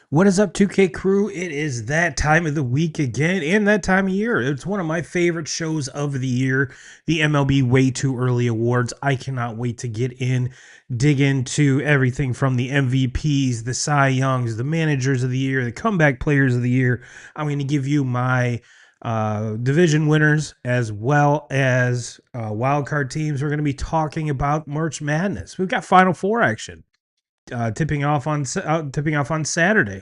What is up, 2K crew? It is that time of the week again and that time of year. It's one of my favorite shows of the year, the MLB Way Too Early Awards. I cannot wait to dig into everything from the MVPs, the Cy Youngs, the managers of the year, the comeback players of the year. I'm going to give you my division winners as well as wild card teams. We're going to be talking about March Madness. We've got Final Four action tipping off on Saturday.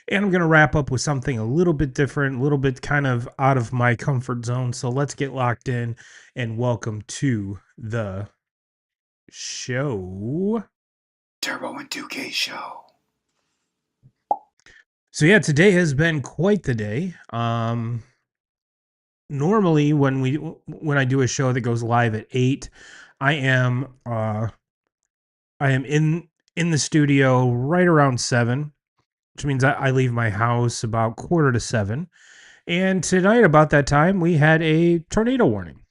And I'm going to wrap up with something a little bit different, a little bit kind of out of my comfort zone. So let's get locked in and welcome to the show. Turbo and 2K show. So yeah, today has been quite the day. Normally when I do a show that goes live at 8, I am in the studio right around 7, which means I leave my house about quarter to 7. And tonight, about that time, we had a tornado warning.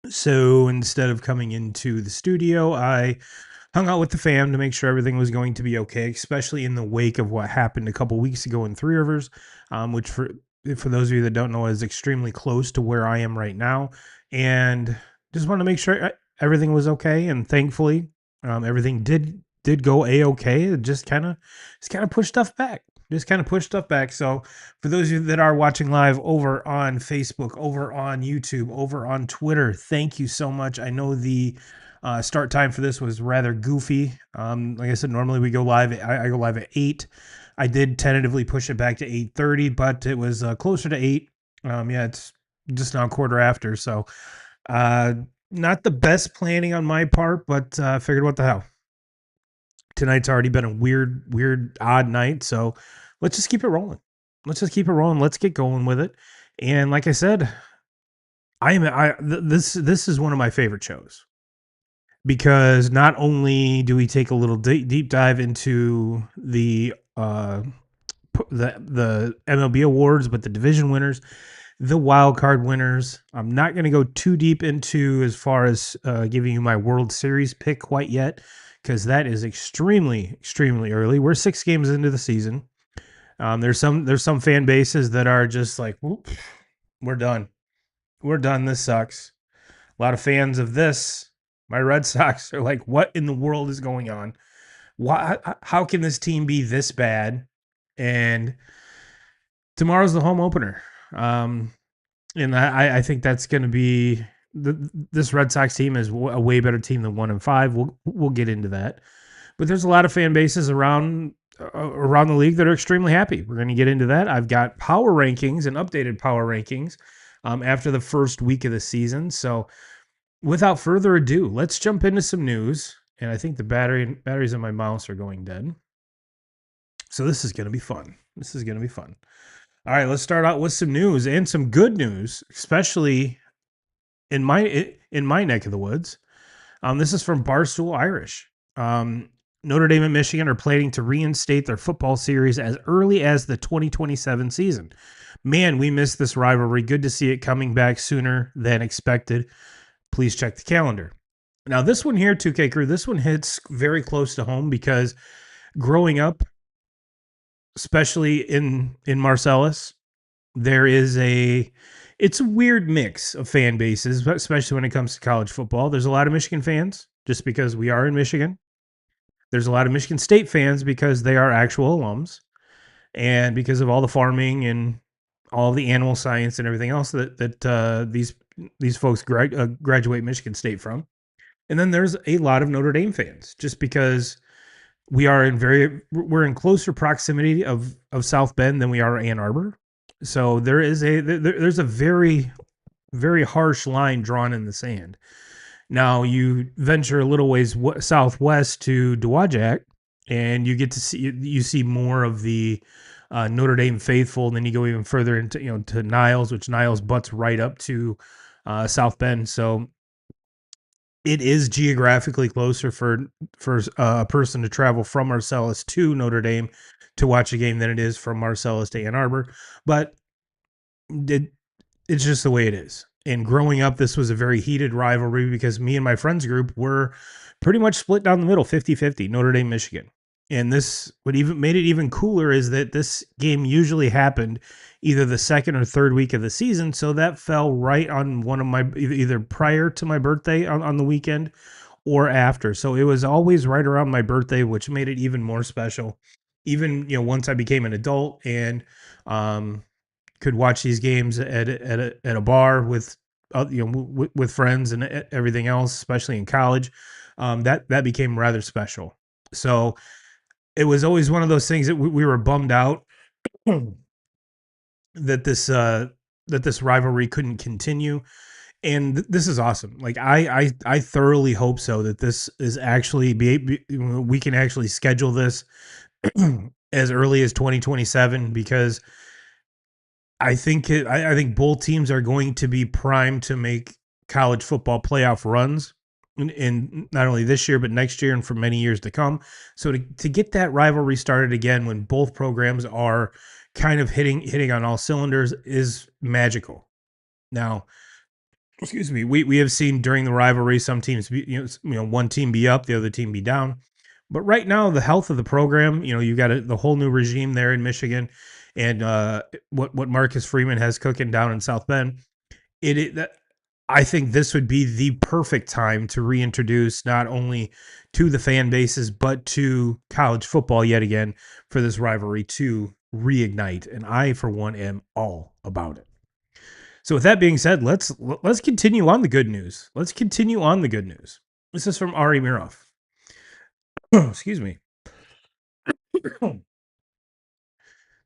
So instead of coming into the studio, I hung out with the fam to make sure everything was going to be okay, especially in the wake of what happened a couple weeks ago in Three Rivers, which for those of you that don't know is extremely close to where I am right now, and just wanted to make sure everything was okay. And thankfully, everything did go a-okay. It just kind of pushed stuff back. So for those of you that are watching live over on Facebook, over on YouTube, over on Twitter, thank you so much. I know the start time for this was rather goofy. Like I said, normally we go live. I go live at 8. I did tentatively push it back to 8:30, but it was closer to 8. Yeah, it's just now quarter after. So uh, not the best planning on my part, but I figured what the hell. Tonight's already been a weird, odd night. So let's just keep it rolling. Let's get going with it. And like I said, this is one of my favorite shows because not only do we take a little deep dive into the MLB awards, but the division winners, the wild card winners. I'm not going to go too deep into as far as giving you my World Series pick quite yet, because that is extremely early. We're 6 games into the season. There's some fan bases that are just like, we're done. We're done. This sucks. A lot of fans of this, my Red Sox, are like, what in the world is going on? Why? How can this team be this bad? And tomorrow's the home opener. And I think that's going to be this Red Sox team is a way better team than 1-5. We'll get into that, but there's a lot of fan bases around the league that are extremely happy. We're going to get into that. I've got power rankings and updated power rankings after the first week of the season. So without further ado, let's jump into some news. And I think the batteries in my mouse are going dead. So this is going to be fun. All right, let's start out with some news and some good news, especially in my neck of the woods. This is from Barstool Irish. Notre Dame and Michigan are planning to reinstate their football series as early as the 2027 season. Man, we missed this rivalry. Good to see it coming back sooner than expected. Please check the calendar. Now, this one here, 2K Crew, this one hits very close to home because growing up, especially in Marcellus, it's a weird mix of fan bases, especially when it comes to college football. There's a lot of Michigan fans just because we are in Michigan. There's a lot of Michigan State fans because they are actual alums and because of all the farming and all the animal science and everything else that these folks graduate Michigan State from. And then there's a lot of Notre Dame fans just because we're in closer proximity of South Bend than we are Ann Arbor. So there's a very harsh line drawn in the sand. Now you venture a little ways southwest to Dowagiac, and you see more of the Notre Dame faithful. And then you go even further into to Niles, which Niles butts right up to South Bend. So it is geographically closer for a person to travel from Marcellus to Notre Dame to watch a game than it is from Marcellus to Ann Arbor. But it's just the way it is. And growing up, this was a very heated rivalry because me and my friends group were pretty much split down the middle, 50-50, Notre Dame, Michigan. And this, what even made it even cooler is that this game usually happened either the second or third week of the season. So that fell right on one of my, either prior to my birthday on the weekend or after. So it was always right around my birthday, which made it even more special. Even, once I became an adult and um, could watch these games at a bar with, with friends and everything else, especially in college, that became rather special. So it was always one of those things that we were bummed out that this rivalry couldn't continue, and this is awesome. Like I thoroughly hope so that this is actually we can actually schedule this as early as 2027, because I think both teams are going to be primed to make college football playoff runs in not only this year but next year and for many years to come. So to get that rivalry started again when both programs are kind of hitting on all cylinders is magical. Now, excuse me, we have seen during the rivalry some teams be, one team be up, the other team be down. But right now, the health of the program, you got the whole new regime there in Michigan, and what Marcus Freeman has cooking down in South Bend. That I think this would be the perfect time to reintroduce not only to the fan bases but to college football yet again for this rivalry to reignite. And I, for one, am all about it. So with that being said, let's continue on the good news. Let's continue on the good news. This is from Ari Miroff. Excuse me.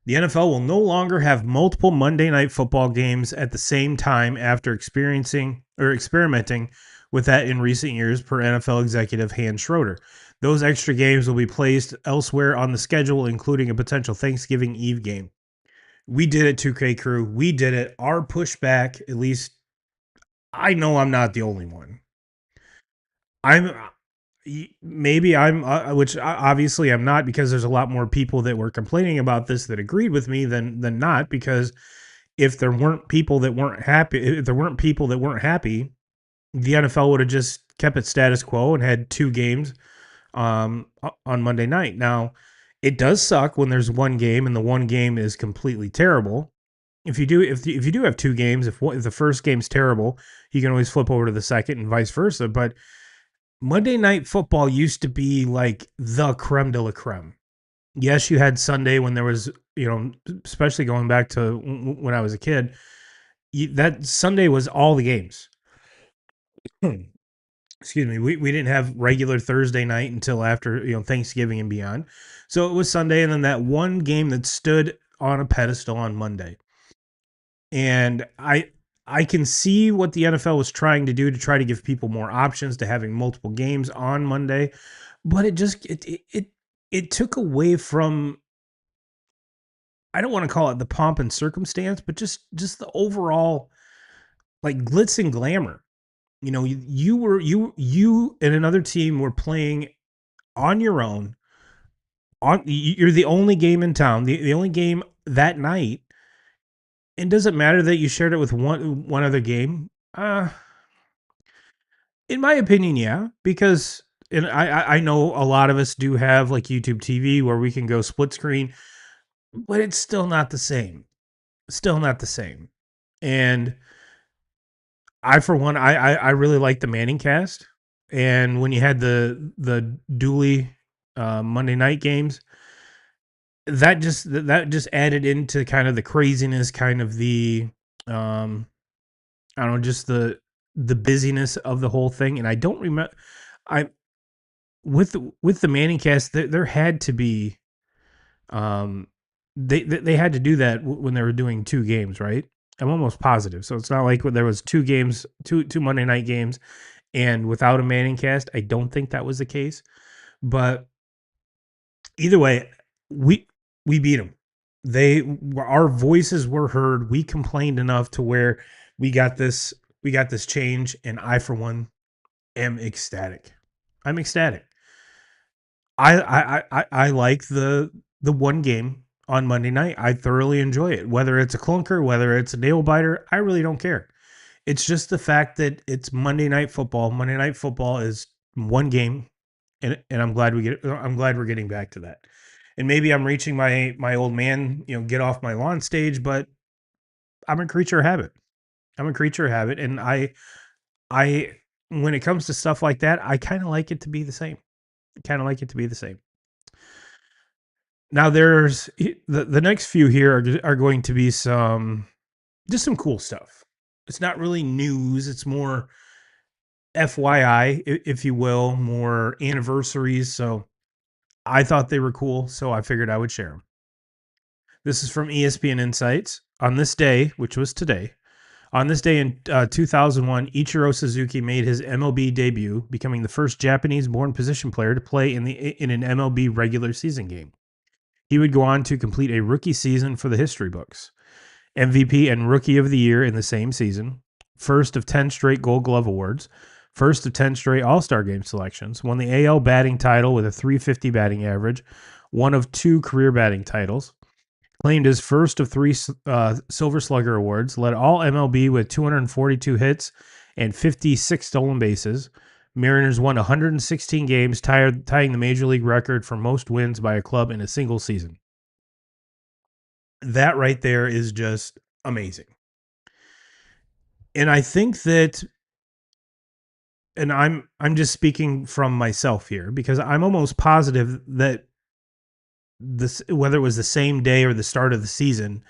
The NFL will no longer have multiple Monday night football games at the same time after experiencing or experimenting with that in recent years, per NFL executive Hans Schroeder. Those extra games will be placed elsewhere on the schedule, including a potential Thanksgiving Eve game. We did it, 2K crew. We did it. Our pushback, at least I know I'm not the only one. I'm maybe I'm which obviously I'm not, because there's a lot more people that were complaining about this that agreed with me than not, because if there weren't people that weren't happy, the NFL would have just kept it status quo and had two games on Monday night. Now, it does suck when there's one game and the one game is completely terrible. If you do have two games, if the first game's terrible, you can always flip over to the second and vice versa. But Monday Night Football used to be like the creme de la creme. Yes, you had Sunday when there was, especially going back to when I was a kid, that Sunday was all the games. Excuse me. We didn't have regular Thursday night until after, Thanksgiving and beyond. So it was Sunday, and then that one game that stood on a pedestal on Monday. And I can see what the NFL was trying to do to try to give people more options to having multiple games on Monday, but it took away from, I don't want to call it the pomp and circumstance, but just the overall like glitz and glamour. You and another team were playing on your own. You're the only game in town, the only game that night. And does it matter that you shared it with one other game? In my opinion, yeah, because and I know a lot of us do have like YouTube TV where we can go split screen, but it's still not the same. Still not the same. And I, for one, I really like the Manning cast. And when you had the Dooley Monday night games, that just added into kind of the craziness, kind of the I don't know, just the busyness of the whole thing. And I don't remember, I with the Manning cast, there had to be um they had to do that when they were doing two games, right? I'm almost positive. So it's not like when there was two games, two Monday night games, and without a Manning cast. I don't think that was the case. But either way, we we beat them. Our voices were heard. We complained enough to where we got this change, and I, for one, am ecstatic. I'm ecstatic. I like the one game on Monday night. I thoroughly enjoy it. Whether it's a clunker, whether it's a nail biter, I really don't care. It's just the fact that it's Monday night football. Monday night football is one game, and I'm glad we're getting back to that. And maybe I'm reaching my old man, get off my lawn stage, but I'm a creature of habit. I'm a creature of habit, and I when it comes to stuff like that, I kind of like it to be the same. Kind of like it to be the same. Now there's the next few here are going to be some cool stuff. It's not really news. It's more FYI, if you will, more anniversaries. So I thought they were cool, so I figured I would share them. This is from ESPN Insights. On this day, which was today, on this day in 2001, Ichiro Suzuki made his MLB debut, becoming the first Japanese-born position player to play in an MLB regular season game. He would go on to complete a rookie season for the history books. MVP and Rookie of the Year in the same season, first of 10 straight Gold Glove Awards, first of 10 straight All-Star Game selections, won the AL batting title with a .350 batting average, one of 2 career batting titles, claimed his first of 3 Silver Slugger Awards, led all MLB with 242 hits and 56 stolen bases. Mariners won 116 games, tying the Major League record for most wins by a club in a single season. That right there is just amazing. And I think that, and I'm just speaking from myself here, because I'm almost positive that this, whether it was the same day or the start of the season,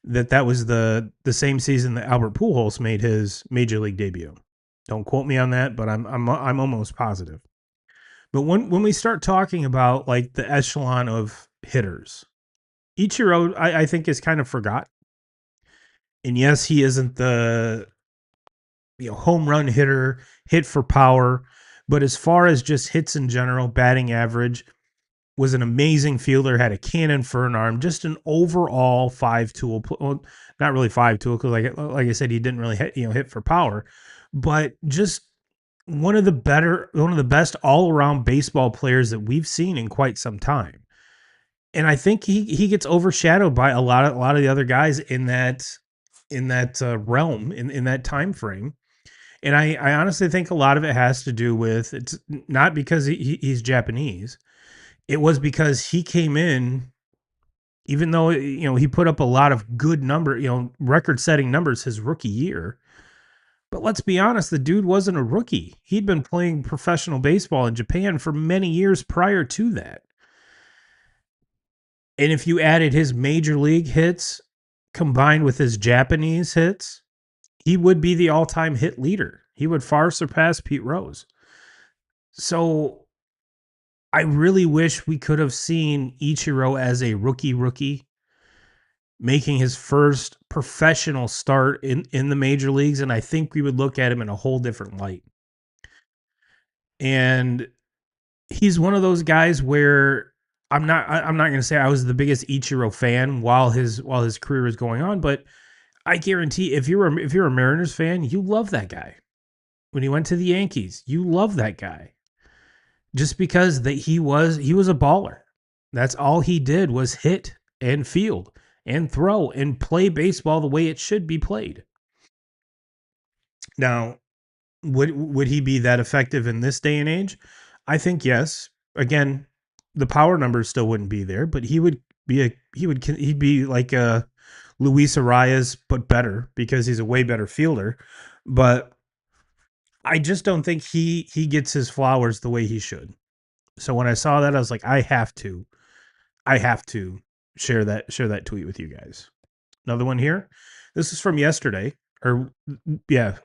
that was the same season that Albert Pujols made his major league debut. Don't quote me on that, but I'm almost positive. But when we start talking about like the echelon of hitters, Ichiro I think is kind of forgotten. And yes, he isn't the home run hitter, hit for power, but as far as just hits in general, batting average, was an amazing fielder, had a cannon for an arm, just an overall 5-tool. Well, not really 5-tool because like I said, he didn't really hit for power, but just one of the best all around baseball players that we've seen in quite some time. And I think he gets overshadowed by a lot of the other guys in that realm in that time frame. And I honestly think a lot of it has to do with, it's not because he's Japanese. It was because he came in, even though he put up a lot of good record-setting numbers his rookie year. But let's be honest, the dude wasn't a rookie. He'd been playing professional baseball in Japan for many years prior to that. And if you added his major league hits combined with his Japanese hits, he would be the all-time hit leader. He would far surpass Pete Rose. So I really wish we could have seen Ichiro as a rookie, making his first professional start in the major leagues. And I think we would look at him in a whole different light. And he's one of those guys where I'm not going to say I was the biggest Ichiro fan while his career is going on, but I guarantee if you're a Mariners fan, you love that guy. When he went to the Yankees, you love that guy. Just because that he was a baller. That's all he did was hit and field and throw and play baseball the way it should be played. Now, would he be that effective in this day and age? I think yes. Again, the power numbers still wouldn't be there, but he'd be like a Luis Arias, but better because he's a way better fielder. But I just don't think he gets his flowers the way he should. So when I saw that, I was like, I have to share that tweet with you guys. Another one here. This is from yesterday, or yeah,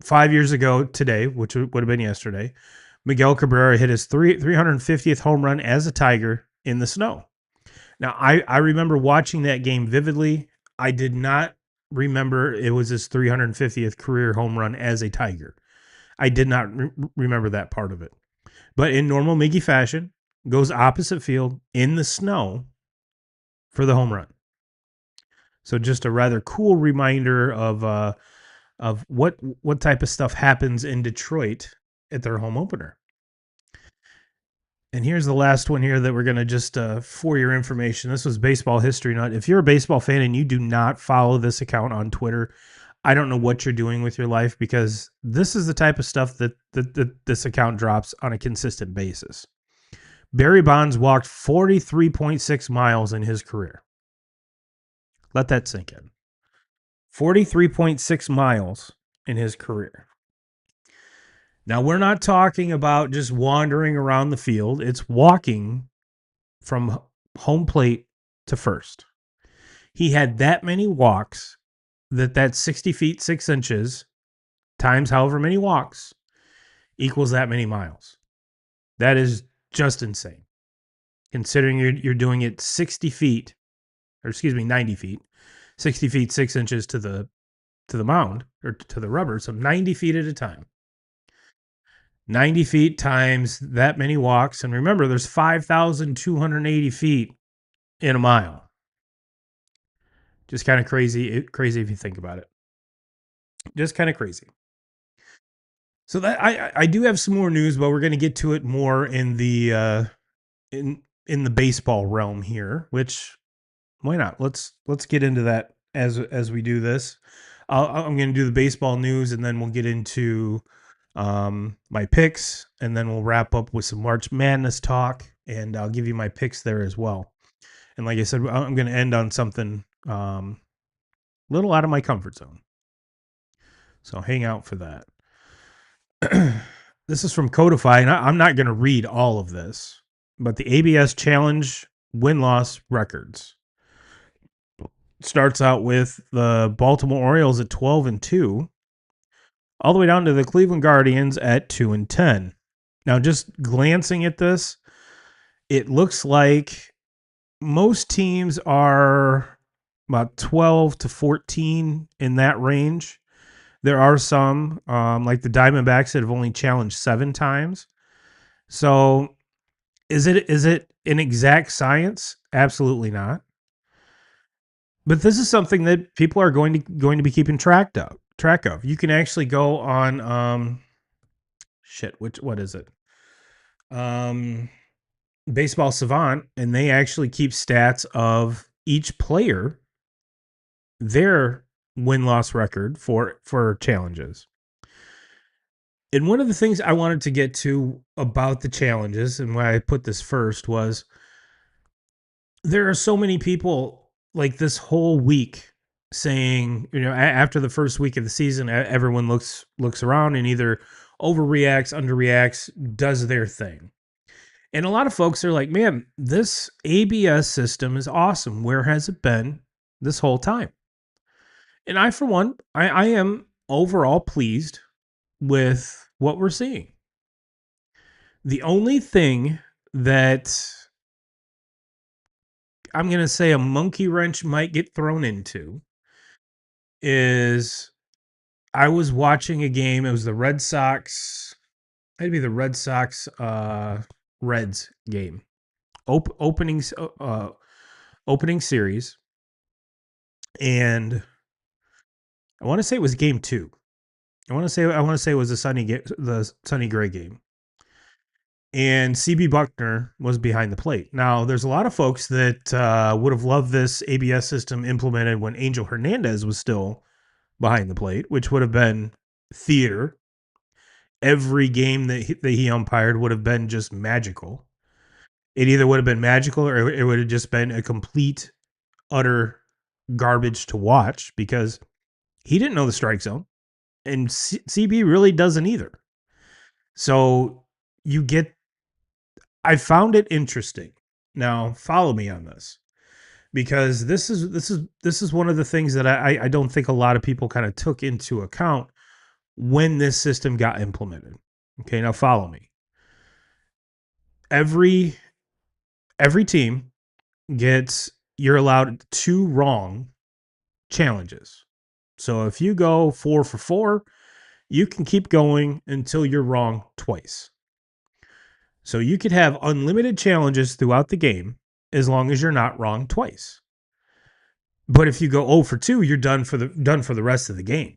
5 years ago today, which would have been yesterday. Miguel Cabrera hit his 350th home run as a Tiger in the snow. Now, I remember watching that game vividly. I did not remember it was his 350th career home run as a Tiger. I did not remember that part of it. But in normal Miggy fashion, goes opposite field in the snow for the home run. So just a rather cool reminder of what type of stuff happens in Detroit at their home opener. And here's the last one here that we're going to just for your information. This was Baseball History Nut. If you're a baseball fan and you do not follow this account on Twitter, I don't know what you're doing with your life, because this is the type of stuff that this account drops on a consistent basis. Barry Bonds walked 43.6 miles in his career. Let that sink in. 43.6 miles in his career. Now, we're not talking about just wandering around the field. It's walking from home plate to first. He had that many walks that 60 feet, 6 inches times however many walks equals that many miles. That is just insane. Considering you're doing it 60 feet, or excuse me, 90 feet, 60 feet, 6 inches to the mound or to the rubber. So 90 feet at a time. 90 feet times that many walks. And remember, there's 5,280 feet in a mile. Just kind of crazy if you think about it. Just kind of crazy. So that I do have some more news, but we're going to get to it more in the in the baseball realm here. Which, why not? Let's get into that as we do this. I'm going to do the baseball news, and then we'll get into my picks, and then we'll wrap up with some March Madness talk, and I'll give you my picks there as well. And like I said, I'm going to end on something little out of my comfort zone. So hang out for that. This is from Codify, and I'm not going to read all of this, but the ABS Challenge win-loss records starts out with the Baltimore Orioles at 12-2, all the way down to the Cleveland Guardians at 2-10. Now, just glancing at this, it looks like most teams are about 12 to 14 in that range. There are some, like the Diamondbacks, that have only challenged 7 times. So, is it an exact science? Absolutely not. But this is something that people are going to be keeping track of. You can actually go on what is it? Baseball Savant, and they actually keep stats of each player, their win-loss record for challenges. And one of the things I wanted to get to about the challenges, and why I put this first, was there are so many people like this whole week saying, after the first week of the season, everyone looks around and either overreacts, underreacts, does their thing. And a lot of folks are like, man, this ABS system is awesome. Where has it been this whole time? And I, for one, I am overall pleased with what we're seeing. The only thing that I'm going to say a monkey wrench might get thrown into is I was watching a game. It was the Red Sox. It'd be the Red Sox Reds game. Opening series. And I want to say it was game 2. I want to say it was the Sonny Gray game. And CB Buckner was behind the plate. Now, there's a lot of folks that would have loved this ABS system implemented when Angel Hernandez was still behind the plate, which would have been theater. Every game that he umpired would have been just magical. It either would have been magical or it would have just been a complete, utter garbage to watch because he didn't know the strike zone. And CB really doesn't either. So I found it interesting. Now, follow me on this, because this is one of the things that I don't think a lot of people kind of took into account when this system got implemented. Okay, now follow me. Every team you're allowed 2 wrong challenges. So if you go 4 for 4, you can keep going until you're wrong twice. So you could have unlimited challenges throughout the game as long as you're not wrong twice. But if you go 0 for 2, you're done for the rest of the game.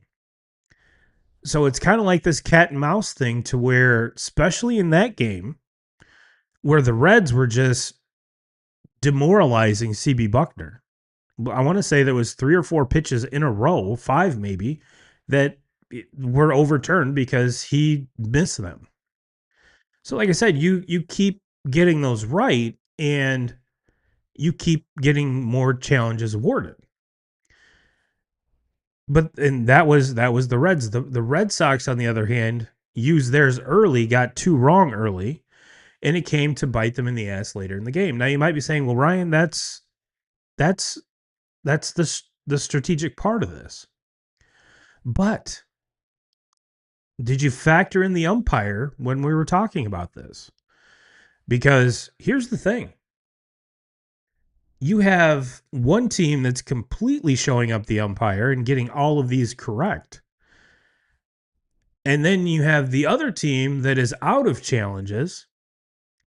So it's kind of like this cat and mouse thing, to where, especially in that game, where the Reds were just demoralizing CB Buckner. I want to say there was 3 or 4 pitches in a row, 5 maybe, that were overturned because he missed them. So like I said, you keep getting those right, and you keep getting more challenges awarded. But and that was the Reds. The Red Sox, on the other hand, used theirs early, got two wrong early, and it came to bite them in the ass later in the game. Now you might be saying, "Well, Ryan, that's the strategic part of this." But did you factor in the umpire when we were talking about this? Because here's the thing: you have one team that's completely showing up the umpire and getting all of these correct. And then you have the other team that is out of challenges.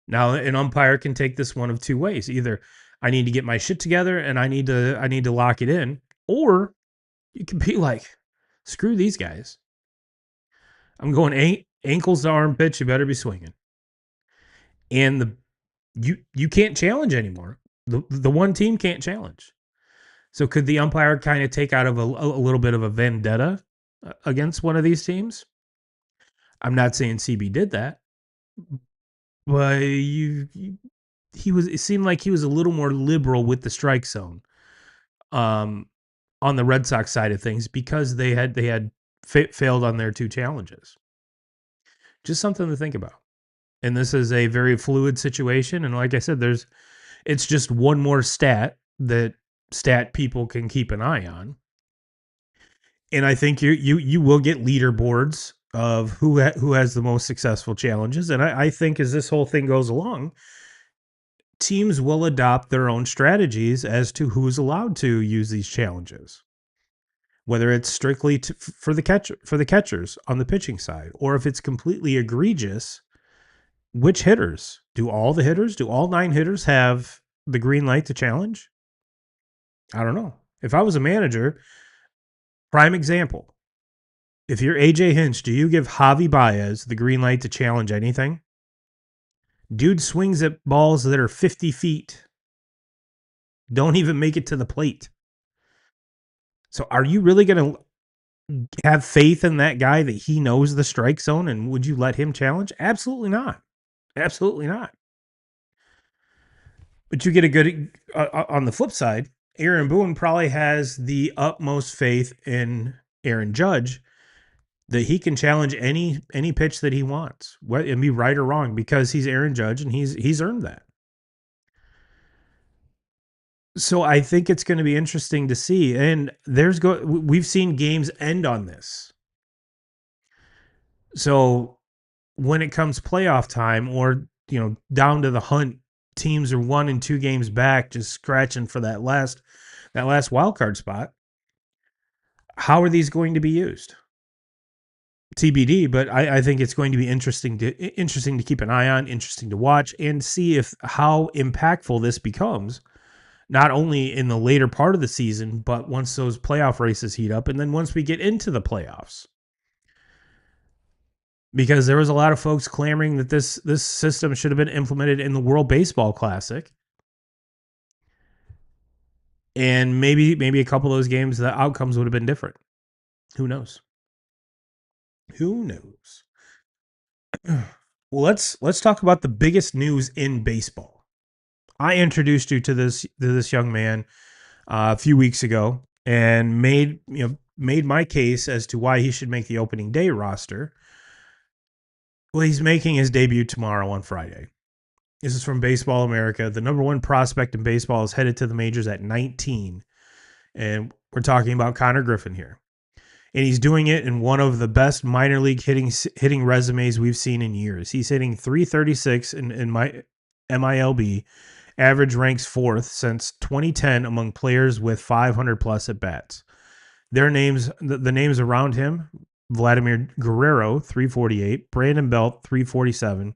Now, an umpire can take this one of two ways. Either I need to get my shit together and I need to lock it in, or you can be like, screw these guys. I'm going ankles to armpits. You better be swinging. And you can't challenge anymore. The one team can't challenge. So could the umpire kind of take out of a little bit of a vendetta against one of these teams? I'm not saying CB did that, but he was. It seemed like he was a little more liberal with the strike zone, um, on the Red Sox side of things because they had failed on their two challenges. Just something to think about. And this is a very fluid situation. And like I said, it's just one more stat that stat people can keep an eye on. And I think you will get leaderboards of who has the most successful challenges. And I think as this whole thing goes along, teams will adopt their own strategies as to who's allowed to use these challenges. Whether it's strictly for the catchers on the pitching side, or if it's completely egregious, which hitters? Do all nine hitters have the green light to challenge? I don't know. If I was a manager, prime example, if you're AJ Hinch, do you give Javi Baez the green light to challenge anything? Dude swings at balls that are 50 feet, don't even make it to the plate. So are you really going to have faith in that guy that he knows the strike zone, and would you let him challenge? Absolutely not. Absolutely not. But you get a good on the flip side, Aaron Boone probably has the utmost faith in Aaron Judge that he can challenge any pitch that he wants, and be right or wrong, because he's Aaron Judge and he's earned that. So I think it's going to be interesting to see. And we've seen games end on this. So when it comes playoff time, or down to the hunt, teams are 1 and 2 games back, just scratching for that last wild card spot. How are these going to be used? TBD, but I think it's going to be interesting to keep an eye on, interesting to watch, and see if how impactful this becomes, not only in the later part of the season, but once those playoff races heat up, and then once we get into the playoffs. Because there was a lot of folks clamoring that this system should have been implemented in the World Baseball Classic. And maybe a couple of those games, the outcomes would have been different. Who knows? Who knows? Well, let's talk about the biggest news in baseball. I introduced you to this young man a few weeks ago and made my case as to why he should make the opening day roster. Well, he's making his debut tomorrow on Friday. This is from Baseball America. The number one prospect in baseball is headed to the majors at 19. And we're talking about Connor Griffin here. And he's doing it in one of the best minor league hitting resumes we've seen in years. He's hitting 336 in my MILB. Average ranks 4th since 2010 among players with 500 plus at bats. Their names, the names around him: Vladimir Guerrero, 348, Brandon Belt, 347,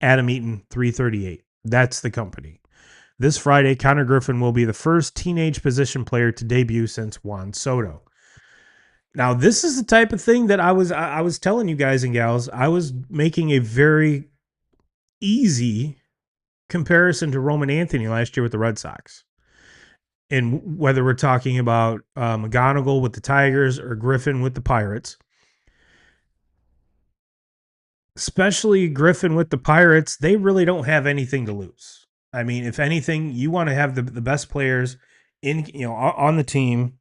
Adam Eaton, 338. That's the company. This Friday, Connor Griffin will be the first teenage position player to debut since Juan Soto. Now, this is the type of thing that I was telling you guys and gals. I was making a very easy comparison to Roman Anthony last year with the Red Sox. And whether we're talking about McGonigal with the Tigers or Griffin with the Pirates, especially Griffin with the Pirates, they really don't have anything to lose. I mean, if anything, you want to have the best players in on the team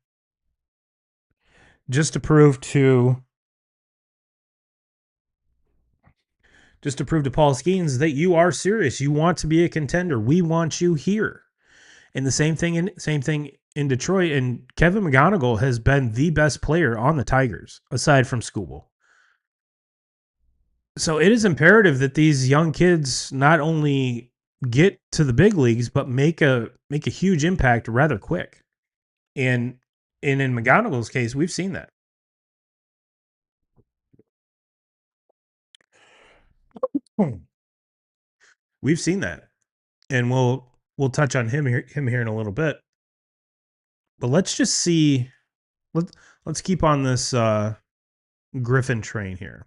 just to prove to Paul Skeens that you are serious. You want to be a contender. We want you here. And the same thing in Detroit. And Kevin McGonigal has been the best player on the Tigers aside from Skubal. So it is imperative that these young kids not only get to the big leagues but make a huge impact rather quick. And in McGonigal's case, we've seen that. We've seen that. And we'll touch on him here in a little bit. But let's just see let's keep on this Griffin train here.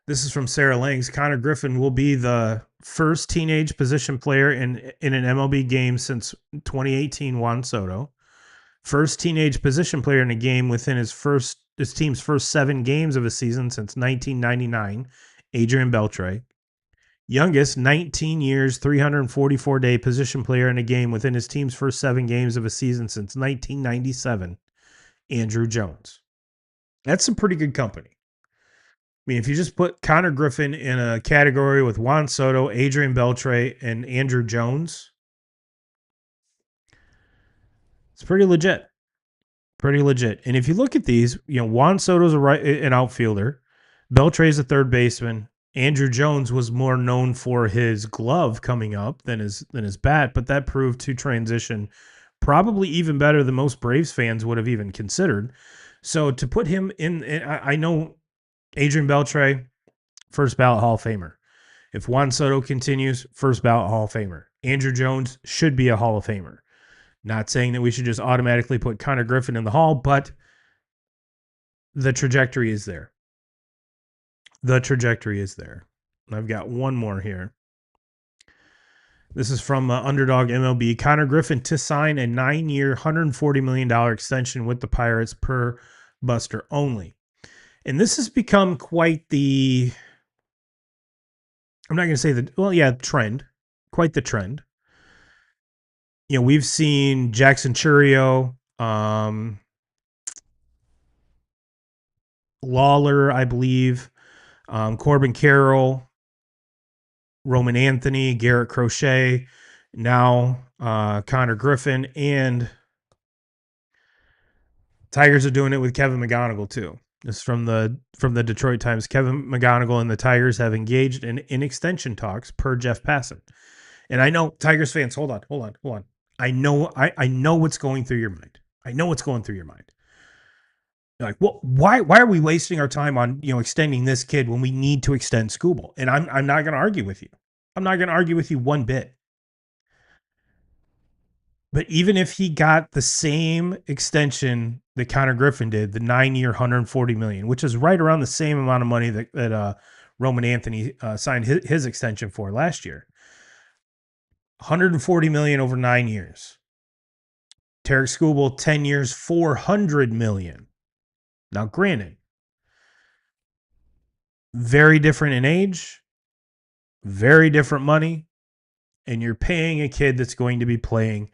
This is from Sarah Langs. Connor Griffin will be the first teenage position player in an MLB game since 2018 Juan Soto. First teenage position player in a game within his team's first 7 games of a season since 1999, Adrian Beltre. Youngest 19 years, 344-day position player in a game within his team's first 7 games of a season since 1997, Andrew Jones. That's some pretty good company. I mean, if you just put Connor Griffin in a category with Juan Soto, Adrian Beltre, and Andrew Jones, it's pretty legit. Pretty legit. And if you look at these, Juan Soto's an outfielder. Beltre's a third baseman. Andrew Jones was more known for his glove coming up than his bat, but that proved to transition probably even better than most Braves fans would have even considered. So to put him in, I know Adrian Beltre, first ballot Hall of Famer. If Juan Soto continues, first ballot Hall of Famer. Andrew Jones should be a Hall of Famer. Not saying that we should just automatically put Connor Griffin in the Hall, but the trajectory is there. The trajectory is there. I've got one more here. This is from Underdog MLB. Connor Griffin to sign a 9-year, $140 million extension with the Pirates per Buster only. And this has become quite the, I'm not going to say trend. Quite the trend. We've seen Jackson Churio, Lawler, I believe, Corbin Carroll, Roman Anthony, Garrett Crochet, now Connor Griffin, and Tigers are doing it with Kevin McGonigal too. This is from the Detroit Times. Kevin McGonigal and the Tigers have engaged in extension talks per Jeff Passan. And I know Tigers fans, hold on. I know what's going through your mind. I know what's going through your mind. You're like, well, why are we wasting our time on extending this kid when we need to extend Skubal? And I'm not going to argue with you. I'm not going to argue with you one bit. But even if he got the same extension that Connor Griffin did, the 9-year, $140 million, which is right around the same amount of money that Roman Anthony signed his extension for last year, $140 million over 9 years. Tarek Skubal, 10 years, $400 million. Now, granted, very different in age, very different money, and you're paying a kid that's going to be playing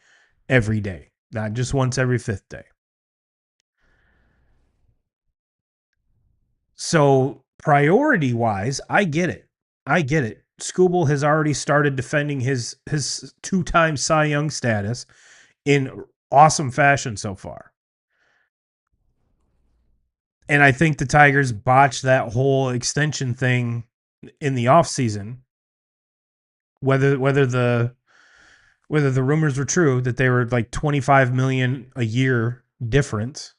every day, not just once every 5th day. So priority-wise, I get it. Skubal has already started defending his 2-time Cy Young status in awesome fashion so far. And I think the Tigers botched that whole extension thing in the offseason. Whether the rumors were true that they were like $25 million a year difference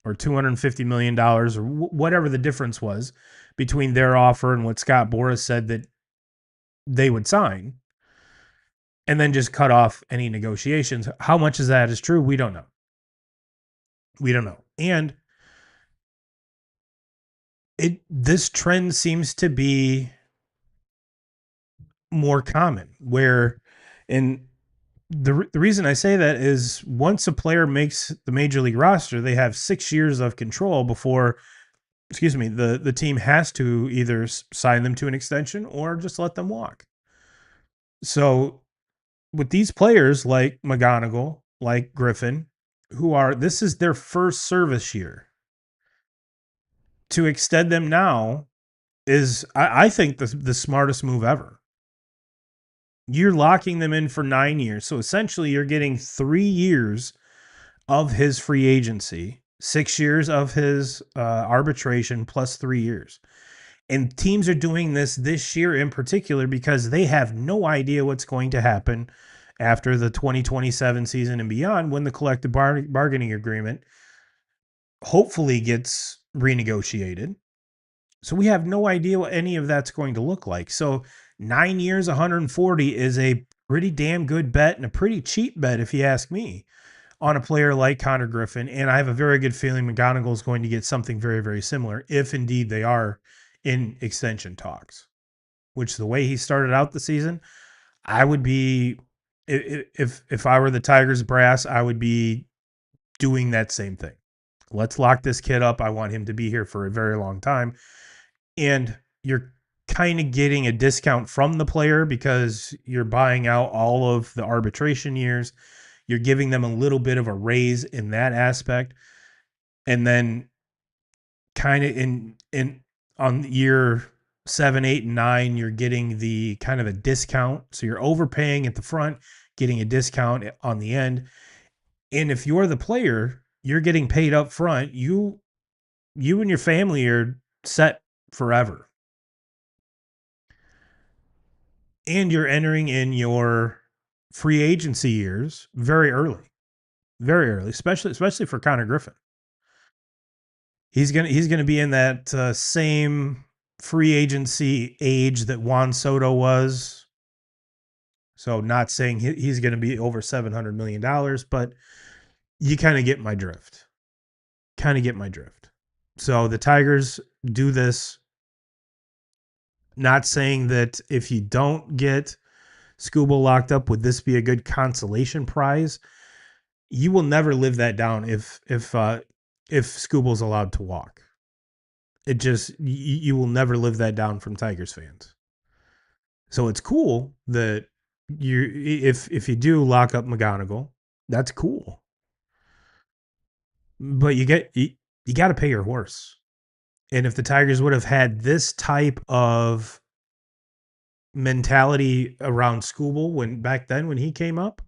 or $250 million or whatever the difference was between their offer and what Scott Boras said that they would sign, and then just cut off any negotiations. How much of that is true? We don't know. And this trend seems to be more common and the reason I say that is once a player makes the major league roster, they have 6 years of control before excuse me, the team has to either sign them to an extension or just let them walk. So with these players like McGonigal, like Griffin, who are this is their first service year, to extend them now is I think the smartest move ever. You're locking them in for 9 years. So essentially you're getting 3 years of his free agency, 6 years of his arbitration plus 3 years. And teams are doing this year in particular because they have no idea what's going to happen after the 2027 season and beyond when the collective bargaining agreement hopefully gets renegotiated. So we have no idea what any of that's going to look like. So 9 years, 140 is a pretty damn good bet and a pretty cheap bet, if you ask me, on a player like Connor Griffin. And I have a very good feeling McGonigal is going to get something very, very similar if indeed they are in extension talks, which the way he started out the season, I would be, if I were the Tigers brass, I would be doing that same thing. Let's lock this kid up. I want him to be here for a very long time. And you're kind of getting a discount from the player because you're buying out all of the arbitration years. You're giving them a little bit of a raise in that aspect. And then kind of in on year 7, 8, and 9, you're getting the kind of a discount. So you're overpaying at the front, getting a discount on the end. And if you're the player, you're getting paid up front. You and your family are set forever. And you're entering in your free agency years very early, especially for Connor Griffin. He's gonna be in that same free agency age that Juan Soto was. So not saying he's going to be over $700 million, but you kind of get my drift. Kind of get my drift. So the Tigers do this. Not saying that if you don't get Scooble locked up, would this be a good consolation prize? You will never live that down if Scooble's allowed to walk. It just you will never live that down from Tigers fans. So it's cool that you if you do lock up McGonigal, that's cool. But you got to pay your horse. And if the Tigers would have had this type of mentality around Scooble when back then when he came up,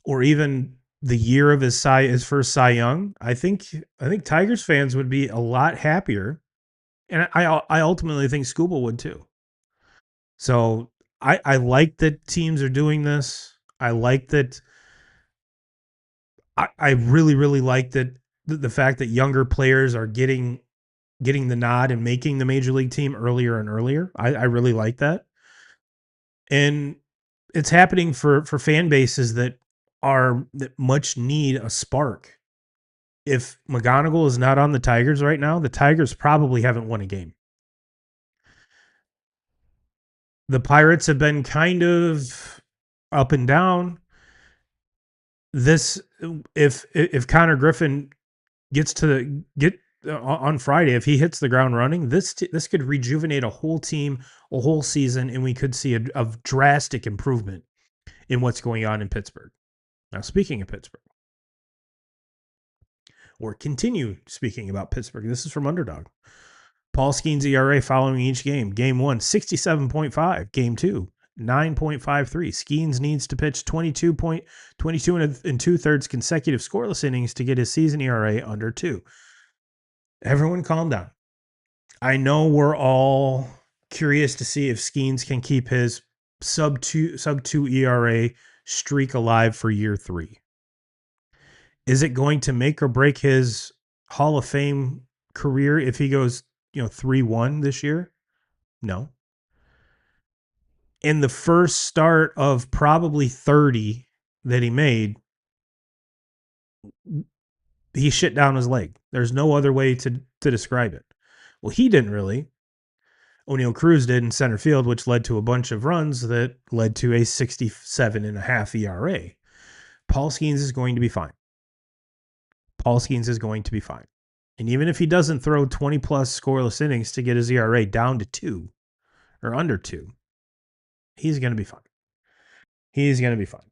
or even the year of his first Cy Young, I think Tigers fans would be a lot happier, and I ultimately think Scooble would too. So I like that teams are doing this. I like that. I really really like that the fact that younger players are getting the nod and making the major league team earlier and earlier. I really like that, and it's happening for fan bases that much need a spark. If McGonigal is not on the Tigers right now, the Tigers probably haven't won a game. The Pirates have been kind of up and down. This if Connor Griffin gets to get on Friday, if he hits the ground running, this could rejuvenate a whole team, a whole season, and we could see a drastic improvement in what's going on in Pittsburgh. Now, speaking of Pittsburgh, or continue speaking about Pittsburgh, this is from Underdog. Paul Skeens ERA following each game. Game 1, 67.5. Game 2, 9.53. Skeens needs to pitch 22 and two-thirds consecutive scoreless innings to get his season ERA under 2. Everyone calm down. I know we're all curious to see if Skeens can keep his sub two ERA streak alive for year 3. Is it going to make or break his Hall of Fame career if he goes, 3-1 this year? No. In the first start of probably 30 that he made, he shit down his leg. There's no other way to describe it. Well, he didn't really. O'Neal Cruz did in center field, which led to a bunch of runs that led to a 67.5 ERA. Paul Skeens is going to be fine. Paul Skeens is going to be fine. And even if he doesn't throw 20 plus scoreless innings to get his ERA down to 2 or under 2, he's going to be fine. He's going to be fine.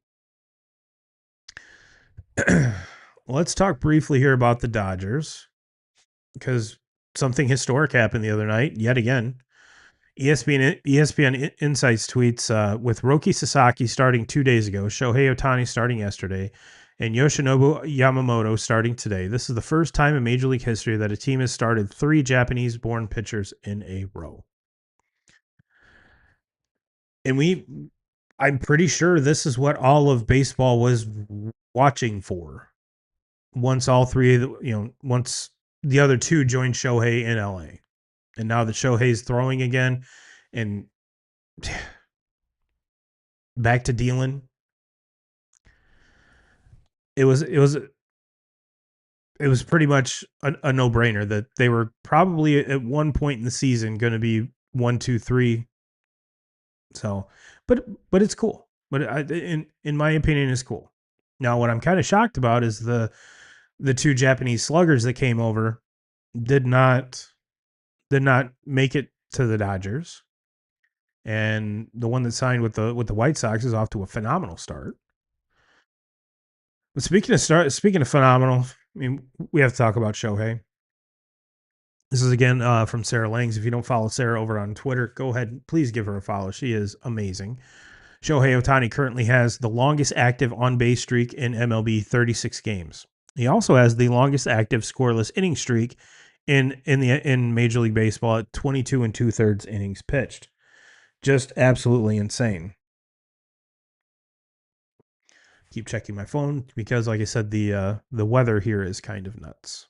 Let's talk briefly here about the Dodgers because something historic happened the other night, yet again. ESPN Insights tweets with Roki Sasaki starting 2 days ago, Shohei Ohtani starting yesterday, and Yoshinobu Yamamoto starting today. This is the first time in Major League history that a team has started 3 Japanese-born pitchers in a row. And I'm pretty sure this is what all of baseball was watching for. Once all three, once the other 2 joined Shohei in LA, and now that Shohei's throwing again, and back to dealing, it was pretty much a no brainer that they were probably at one point in the season going to be 1, 2, 3. So, but it's cool. But in my opinion, it's cool. Now, what I'm kind of shocked about is the 2 Japanese sluggers that came over did not make it to the Dodgers, and the one that signed with the White Sox is off to a phenomenal start. But speaking of phenomenal, I mean, we have to talk about Shohei. This is again from Sarah Langs. If you don't follow Sarah over on Twitter, go ahead and please give her a follow. She is amazing. Shohei Ohtani currently has the longest active on-base streak in MLB, 36 games. He also has the longest active scoreless inning streak in Major League Baseball at 22 2/3 innings pitched. Just absolutely insane. Keep checking my phone because, like I said, the weather here is kind of nuts.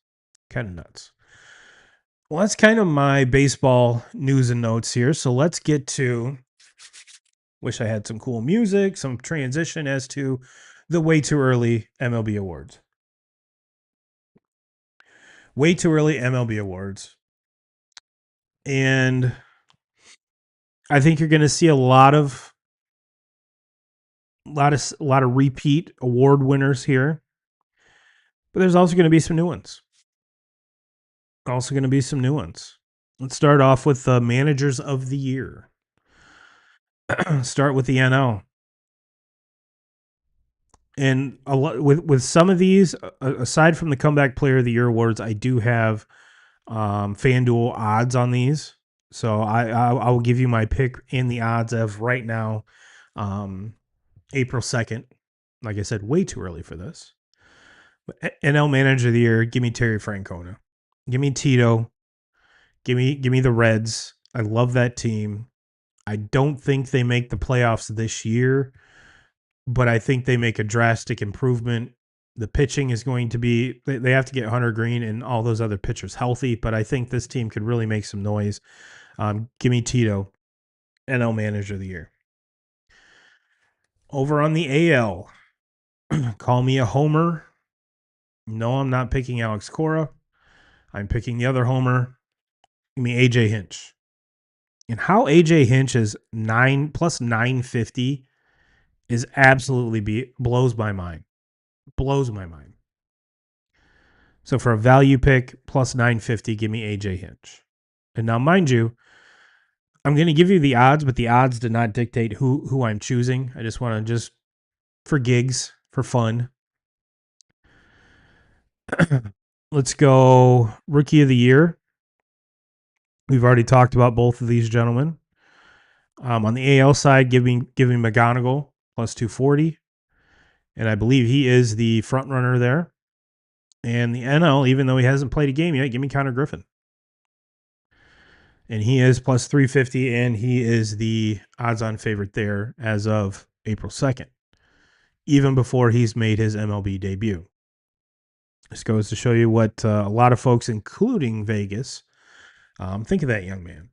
Well, that's kind of my baseball news and notes here. So let's get to. Wish I had some cool music, some transition as to the way too early MLB awards. Way too early MLB awards. And I think you're going to see a lot of repeat award winners here. But there's also going to be some new ones. Let's start off with the managers of the year. Start with the NL. And a lot with some of these, aside from the comeback player of the year awards, I do have FanDuel odds on these. So I will give you my pick in the odds of right now, April 2nd. Like I said, way too early for this. But NL Manager of the Year, give me Terry Francona. Give me Tito. Give me the Reds. I love that team. I don't think they make the playoffs this year, but I think they make a drastic improvement. The pitching is going to be, they have to get Hunter Green and all those other pitchers healthy, but I think this team could really make some noise. Give me Tito, NL Manager of the Year. Over on the AL, call me a homer. No, I'm not picking Alex Cora. I'm picking the other homer. Give me AJ Hinch. And how AJ Hinch is 9 plus 950 is absolutely blows my mind. Blows my mind. So for a value pick, plus 950, give me AJ Hinch. And now, mind you, I'm going to give you the odds, but the odds do not dictate who I'm choosing. I just want to for gigs, for fun. Let's go Rookie of the Year. We've already talked about both of these gentlemen. On the AL side, give me McGonigal plus 240. And I believe he is the front runner there. And the NL, even though he hasn't played a game yet, give me Connor Griffin. And he is plus 350, and he is the odds-on favorite there as of April 2nd, even before he's made his MLB debut. This goes to show you what a lot of folks, including Vegas, think of that young man.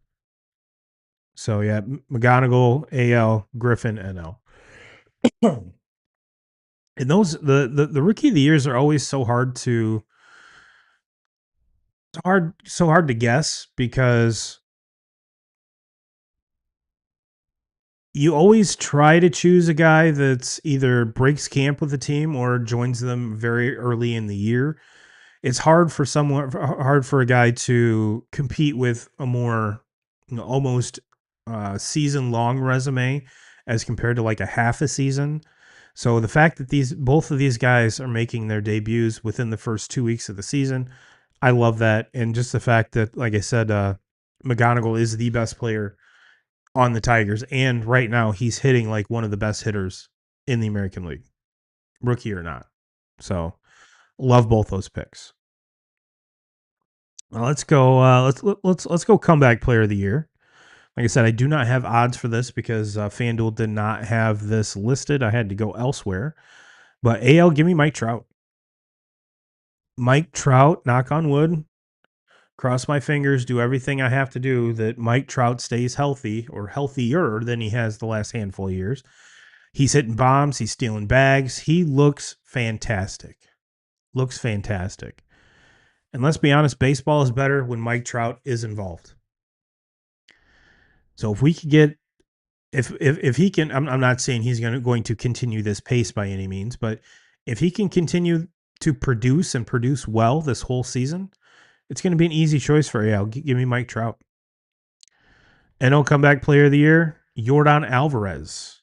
So, yeah, McGonigal, AL, Griffin, NL. And those the Rookie of the Years are always so hard to guess because you always try to choose a guy that's either breaks camp with the team or joins them very early in the year. it's hard for a guy to compete with a more almost season long resume as compared to like a half a season. So the fact that these both of these guys are making their debuts within the first 2 weeks of the season, I love that, and just the fact that, like I said, McGonigal is the best player on the Tigers, and right now he's hitting like one of the best hitters in the American League, rookie or not. So love both those picks. Let's go. Let's go comeback player of the year. Like I said, I do not have odds for this because FanDuel did not have this listed. I had to go elsewhere. But AL, give me Mike Trout. Mike Trout, knock on wood, cross my fingers, do everything I have to do that Mike Trout stays healthy or healthier than he has the last handful of years. He's hitting bombs. He's stealing bags. He looks fantastic. Looks fantastic. And let's be honest, baseball is better when Mike Trout is involved. So if we could get, if he can, I'm not saying he's going to continue this pace by any means, but if he can continue to produce and produce well this whole season, it's going to be an easy choice for AL. Give me Mike Trout. NL comeback player of the year, Yordan Alvarez.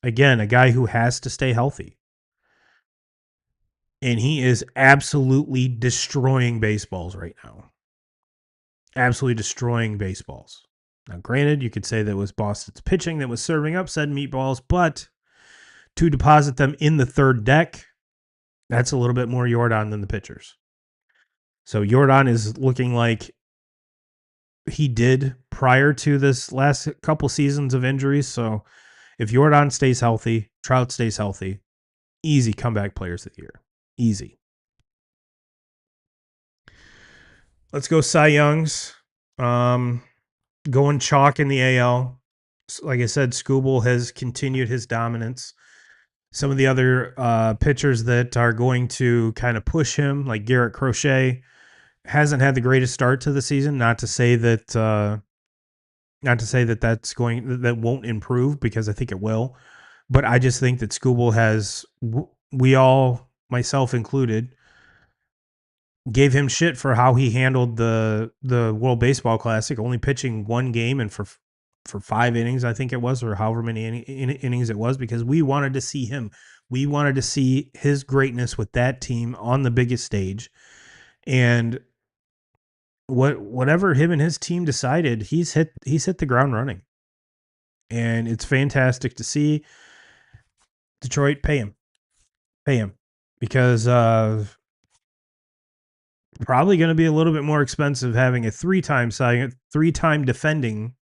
Again, a guy who has to stay healthy. And he is absolutely destroying baseballs right now. Absolutely destroying baseballs. Now, granted, you could say that it was Boston's pitching that was serving up said meatballs, but to deposit them in the third deck, that's a little bit more Yordan than the pitchers. So Yordan is looking like he did prior to this last couple seasons of injuries. So if Yordan stays healthy, Trout stays healthy, easy comeback players of the year. Easy. Let's go Cy Youngs. Going chalk in the AL. Like I said, Skubal has continued his dominance. Some of the other pitchers that are going to kind of push him, like Garrett Crochet, hasn't had the greatest start to the season. Not to say that that won't improve, because I think it will. But I just think that Skubal has, we all, myself included, gave him shit for how he handled the World Baseball Classic, only pitching one game and for 5 innings, I think it was, or however many innings it was, because we wanted to see him. We wanted to see his greatness with that team on the biggest stage. And whatever him and his team decided, he's hit the ground running. And it's fantastic to see. Detroit, pay him. Because probably going to be a little bit more expensive having a three-time defending,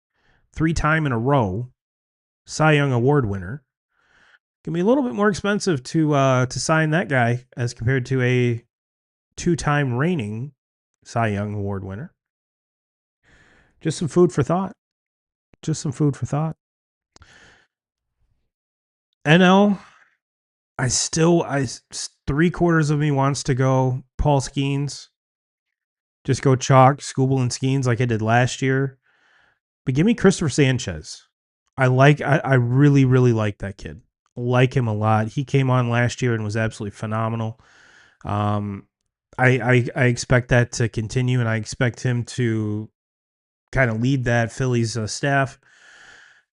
3-time in a row Cy Young Award winner. Can be a little bit more expensive to sign that guy as compared to a 2-time reigning Cy Young Award winner. Just some food for thought. NL, I 3/4 of me wants to go Paul Skeens. Just go chalk, Skubal, and Skeens like I did last year. But give me Christopher Sanchez. I really, really like that kid. Like him a lot. He came on last year and was absolutely phenomenal. I expect that to continue, and I expect him to kind of lead that Phillies staff.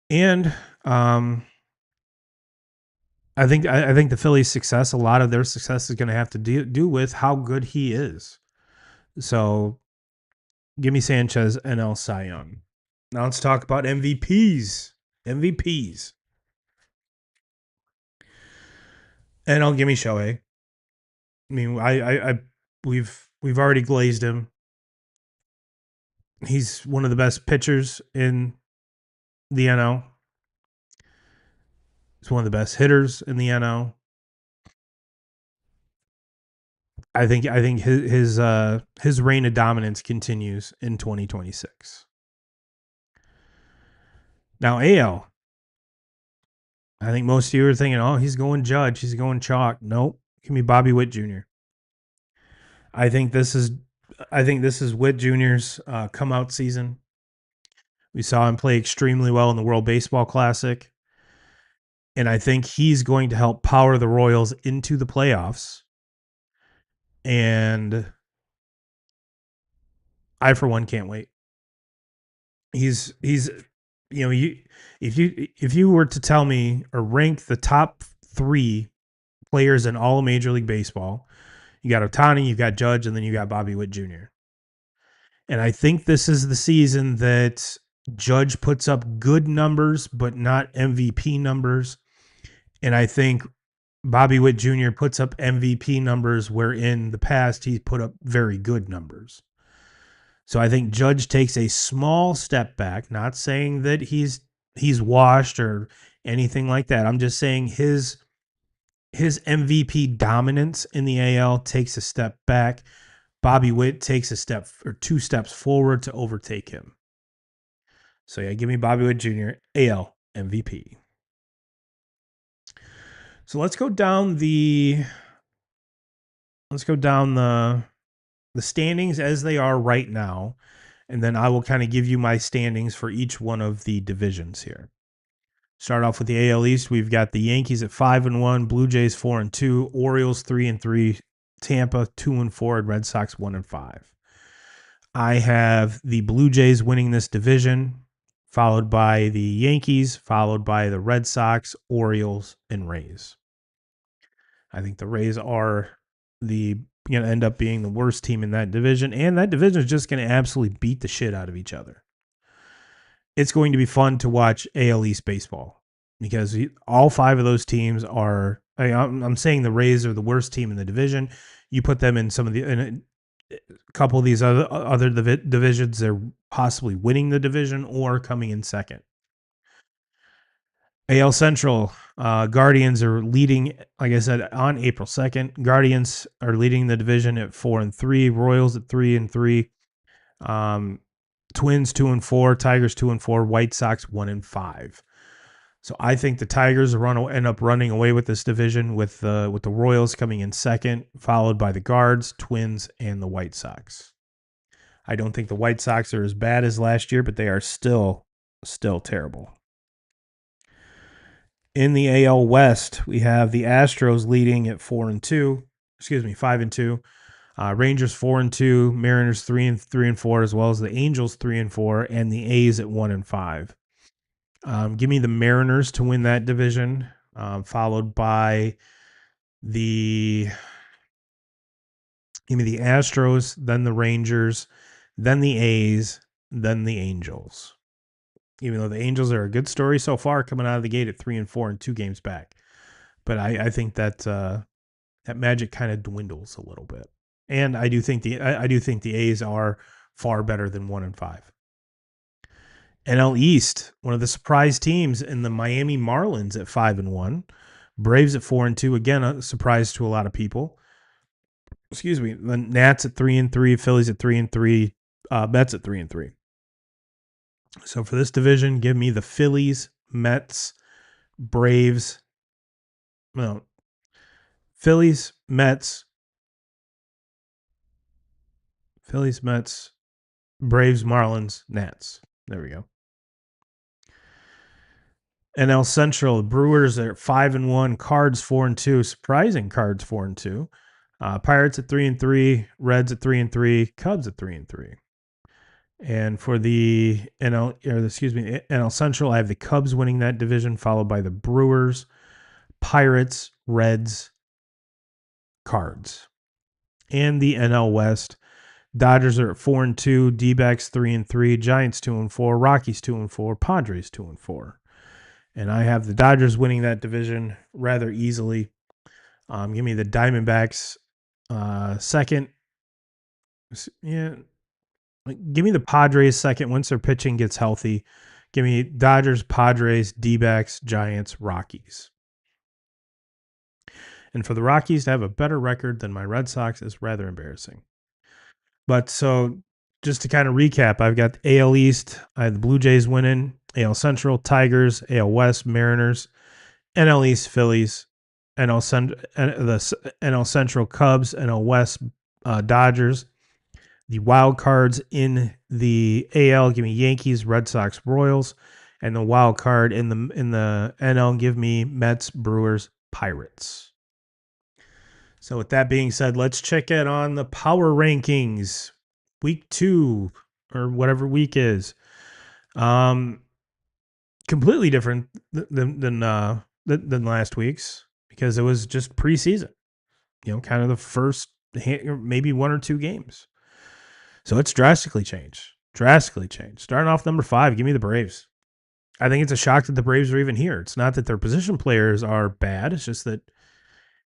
And I think the Phillies' success, a lot of their success, is going to have to do with how good he is. So, give me Sanchez and El Cy Young. Now let's talk about MVPs. And I'll give me Shohei. I mean, we've already glazed him. He's one of the best pitchers in the NL. He's one of the best hitters in the NL. I think his reign of dominance continues in 2026. Now AL. I think most of you are thinking, oh, he's going Judge, he's going chalk. Nope. Give me Bobby Witt Jr. I think this is Witt Jr.'s come out season. We saw him play extremely well in the World Baseball Classic. And I think he's going to help power the Royals into the playoffs. And I, for one, can't wait. He's you know, if you were to tell me or rank the top 3 players in all of Major League Baseball, you got Ohtani, you got Judge, and then you got Bobby Witt Jr. And I think this is the season that Judge puts up good numbers, but not MVP numbers. And I think Bobby Witt Jr. puts up MVP numbers where in the past he's put up very good numbers. So I think Judge takes a small step back, not saying that he's washed or anything like that. I'm just saying his MVP dominance in the AL takes a step back. Bobby Witt takes a step or 2 steps forward to overtake him. So yeah, give me Bobby Witt Jr. AL MVP. So let's go down the standings as they are right now, and then I will kind of give you my standings for each one of the divisions here. Start off with the AL East. We've got the Yankees at 5-1, Blue Jays 4-2, Orioles 3-3, Tampa 2-4, and Red Sox 1-5. I have the Blue Jays winning this division, followed by the Yankees, followed by the Red Sox, Orioles, and Rays. I think the Rays are going to end up being the worst team in that division, and that division is just going to absolutely beat the shit out of each other. It's going to be fun to watch AL East baseball because all 5 of those teams are. I'm saying the Rays are the worst team in the division. You put them in a couple of these other divisions, they're possibly winning the division or coming in second. AL Central, Guardians are leading, like I said, on April 2nd. Guardians are leading the division at 4-3, Royals at 3-3, Twins 2-4, Tigers 2-4, White Sox 1-5. So I think the Tigers end up running away with this division with the Royals coming in second, followed by the Guards, Twins, and the White Sox. I don't think the White Sox are as bad as last year, but they are still terrible. In the AL West, we have the Astros leading at 5-2. Rangers 4-2, Mariners 3-4, as well as the Angels 3-4, and the A's at 1-5. Give me the Mariners to win that division, followed by give me the Astros, then the Rangers, then the A's, then the Angels. Even though the Angels are a good story so far, coming out of the gate at 3-4 and 2 games back, but I think that that magic kind of dwindles a little bit. And I do think the A's are far better than 1-5. NL East, one of the surprise teams in the Miami Marlins at 5-1, Braves at 4-2, again a surprise to a lot of people. Excuse me. The Nats at 3-3, Phillies at 3-3, Mets at 3-3. So for this division, give me the Phillies, Mets, Braves. No, Phillies, Mets, Braves, Marlins, Nats. There we go. NL Central, Brewers are 5-1, Cards 4-2, surprising Cards 4-2. Pirates at 3-3, Reds at 3-3, Cubs at 3-3. And for the NL Central, I have the Cubs winning that division, followed by the Brewers, Pirates, Reds, Cards. And the NL West, Dodgers are at 4-2, D-backs 3-3, Giants 2-4, Rockies 2-4, Padres 2-4. And I have the Dodgers winning that division rather easily. Give me the Diamondbacks second. Yeah, give me the Padres second once their pitching gets healthy. Give me Dodgers, Padres, D-backs, Giants, Rockies. And for the Rockies to have a better record than my Red Sox is rather embarrassing. But so just to kind of recap, I've got the AL East. I have the Blue Jays winning, AL Central, Tigers, AL West, Mariners, NL East, Phillies, NL Central, Cubs, NL West, Dodgers. The wild cards in the AL, give me Yankees, Red Sox, Royals, and the wild card in the NL, give me Mets, Brewers, Pirates. So with that being said, let's check in on the power rankings, week 2 or whatever week is. Completely different than last week's because it was just preseason. Kind of the first maybe 1 or 2 games. So it's drastically changed. Drastically changed. Starting off number 5, give me the Braves. I think it's a shock that the Braves are even here. It's not that their position players are bad. It's just that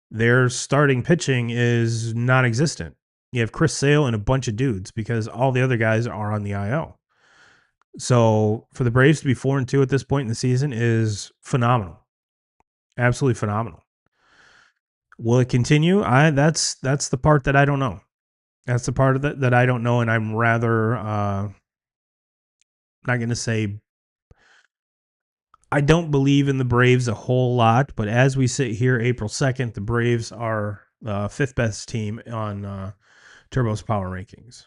their starting pitching is non-existent. You have Chris Sale and a bunch of dudes because all the other guys are on the IL. So for the Braves to be 4-2 at this point in the season is phenomenal. Absolutely phenomenal. Will it continue? That's the part that I don't know. That's the part of that I don't know, and I'm rather not going to say I don't believe in the Braves a whole lot, but as we sit here, April 2nd, the Braves are the 5th best team on Turbo's power rankings.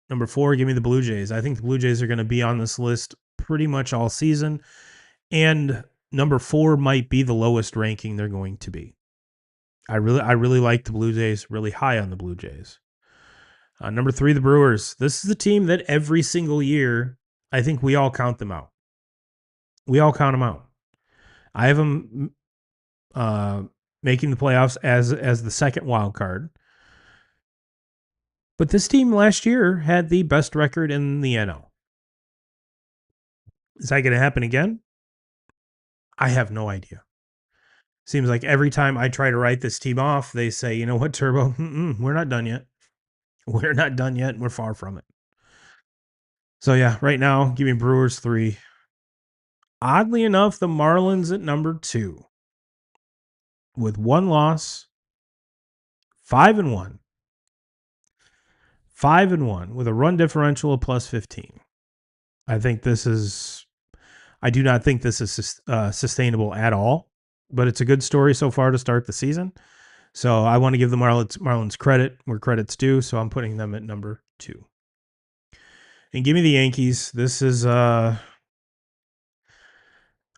Number 4, give me the Blue Jays. I think the Blue Jays are going to be on this list pretty much all season, and number 4 might be the lowest ranking they're going to be. I really like the Blue Jays, really high on the Blue Jays. Number 3, the Brewers. This is the team that every single year, I think we all count them out. We all count them out. I have them making the playoffs as the second wild card. But this team last year had the best record in the NL. Is that going to happen again? I have no idea. Seems like every time I try to write this team off, they say, you know what, Turbo, we're not done yet. We're not done yet, and we're far from it. So, yeah, right now, give me Brewers 3. Oddly enough, the Marlins at number 2 with 1 loss, 5-1. 5-1 with a run differential of plus 15. I do not think this is sustainable at all, but it's a good story so far to start the season. So I want to give the Marlins credit where credit's due. So I'm putting them at number 2. And give me the Yankees. This is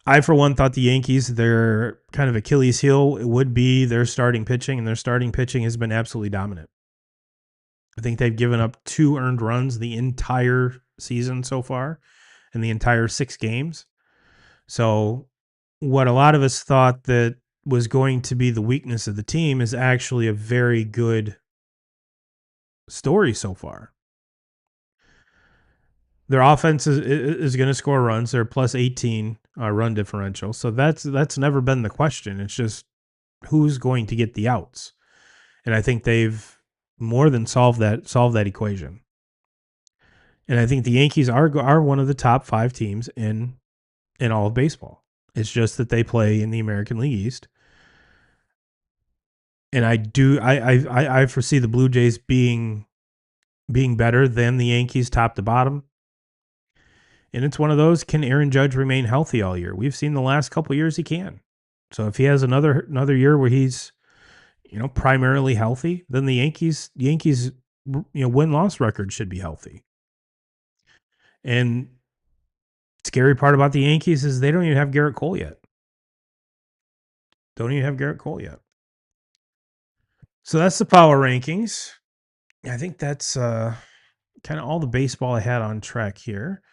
I for one thought the Yankees, their kind of Achilles heel would be their starting pitching, and their starting pitching has been absolutely dominant. I think they've given up 2 earned runs the entire season so far, in the entire 6 games. So what a lot of us thought that was going to be the weakness of the team is actually a very good story so far. Their offense is going to score runs. They're plus 18 run differential. So that's never been the question. It's just who's going to get the outs. And I think they've more than solved that equation. And I think the Yankees are one of the top 5 teams in all of baseball. It's just that they play in the American League East. And I foresee the Blue Jays being better than the Yankees top to bottom. And it's one of those, can Aaron Judge remain healthy all year? We've seen the last couple of years he can. So if he has another year where he's, primarily healthy, then the Yankees win-loss record should be healthy. And scary part about the Yankees is they don't even have Garrett Cole yet. So that's the power rankings. I think that's kind of all the baseball I had on track here.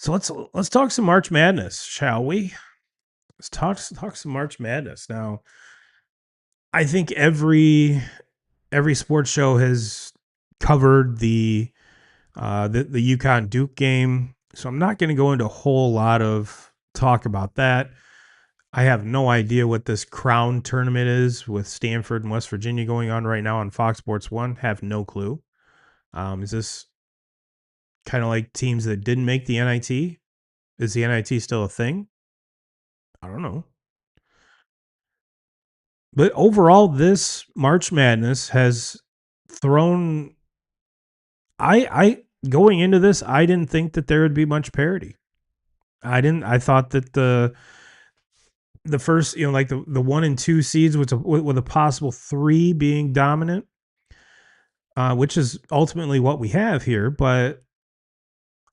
So let's talk some March Madness, shall we? Let's talk some March Madness. Now, I think every sports show has covered the UConn Duke game, so I'm not going to go into a whole lot of talk about that. I have no idea what this Crown tournament is with Stanford and West Virginia going on right now on Fox Sports 1. Have no clue. Is this kind of like teams that didn't make the NIT? Is the NIT still a thing? I don't know. But overall, this March Madness has thrown. I going into this, I didn't think that there would be much parity. I thought that the first, like the 1 and 2 seeds with a possible 3 being dominant, which is ultimately what we have here. But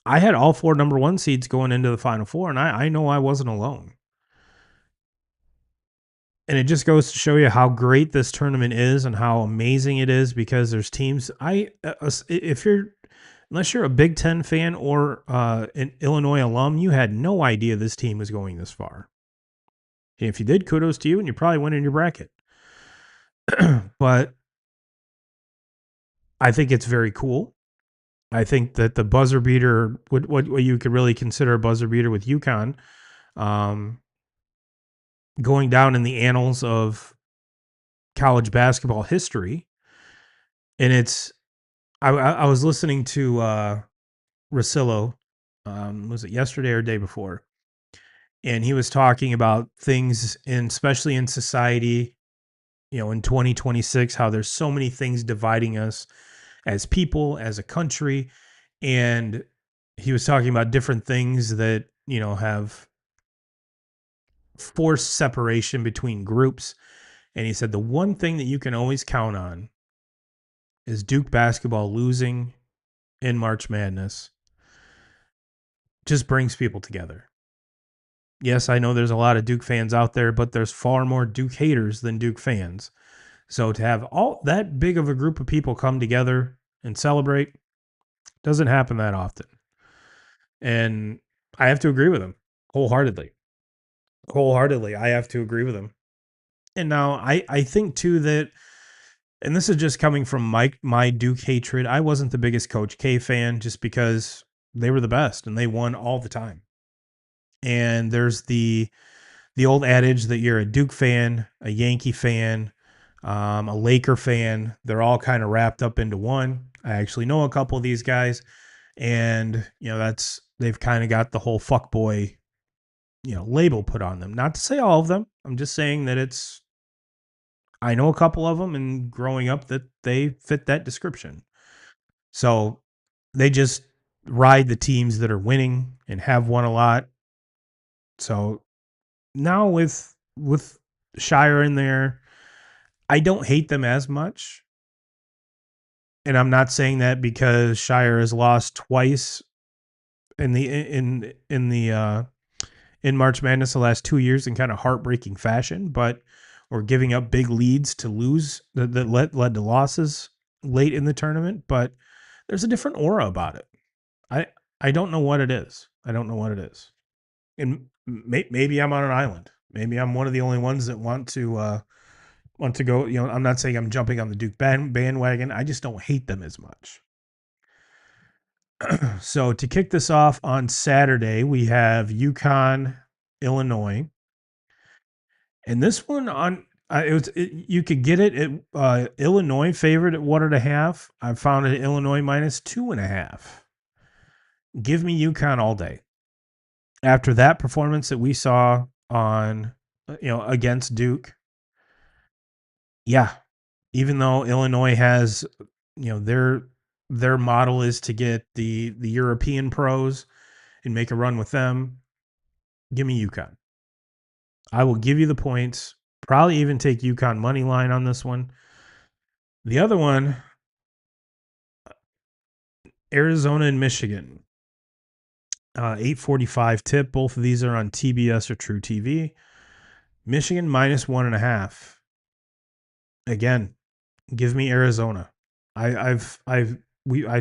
I had all 4 number 1 seeds going into the Final Four, and I know I wasn't alone. And it just goes to show you how great this tournament is and how amazing it is because there's teams. If you're, unless you're a Big Ten fan or an Illinois alum, you had no idea this team was going this far. And if you did, kudos to you, and you probably win in your bracket. But I think it's very cool. I think that the buzzer beater, what you could really consider a buzzer beater with UConn, um, going down in the annals of college basketball history. And I was listening to Rosillo, was it yesterday or day before? And he was talking about things especially in society, in 2026, how there's so many things dividing us as people, as a country. And he was talking about different things that, have forced separation between groups. And he said the one thing that you can always count on is Duke basketball losing in March Madness just brings people together. Yes, I know there's a lot of Duke fans out there, but there's far more Duke haters than Duke fans. So to have all that big of a group of people come together and celebrate doesn't happen that often. And I have to agree with him wholeheartedly. Wholeheartedly, I have to agree with him. And now I think too that, and this is just coming from my Duke hatred. I wasn't the biggest Coach K fan just because they were the best and they won all the time. And there's the old adage that you're a Duke fan, a Yankee fan, a Laker fan. They're all kind of wrapped up into one. I actually know a couple of these guys, and they've kind of got the whole fuckboy, label put on them. Not to say all of them. I'm just saying that I know a couple of them, and growing up, that they fit that description. So they just ride the teams that are winning and have won a lot. So now with Shire in there, I don't hate them as much. And I'm not saying that because Shire has lost twice in March Madness the last 2 years in kind of heartbreaking fashion, but or giving up big leads to lose that led to losses late in the tournament. But there's a different aura about it. I I don't know what it is. I don't know what it is. And maybe I'm on an island. Maybe I'm one of the only ones that want to go. I'm not saying I'm jumping on the Duke bandwagon. I just don't hate them as much. So to kick this off on Saturday, we have UConn, Illinois, and this one you could get it at Illinois favored at 1.5. I found it at Illinois minus 2.5. Give me UConn all day. After that performance that we saw on against Duke, yeah, even though Illinois has, their model is to get the European pros and make a run with them, give me UConn. I will give you the points. Probably even take UConn money line on this one. The other one, Arizona and Michigan. 8:45 tip. Both of these are on TBS or True TV. Michigan minus 1.5. Again, give me Arizona. I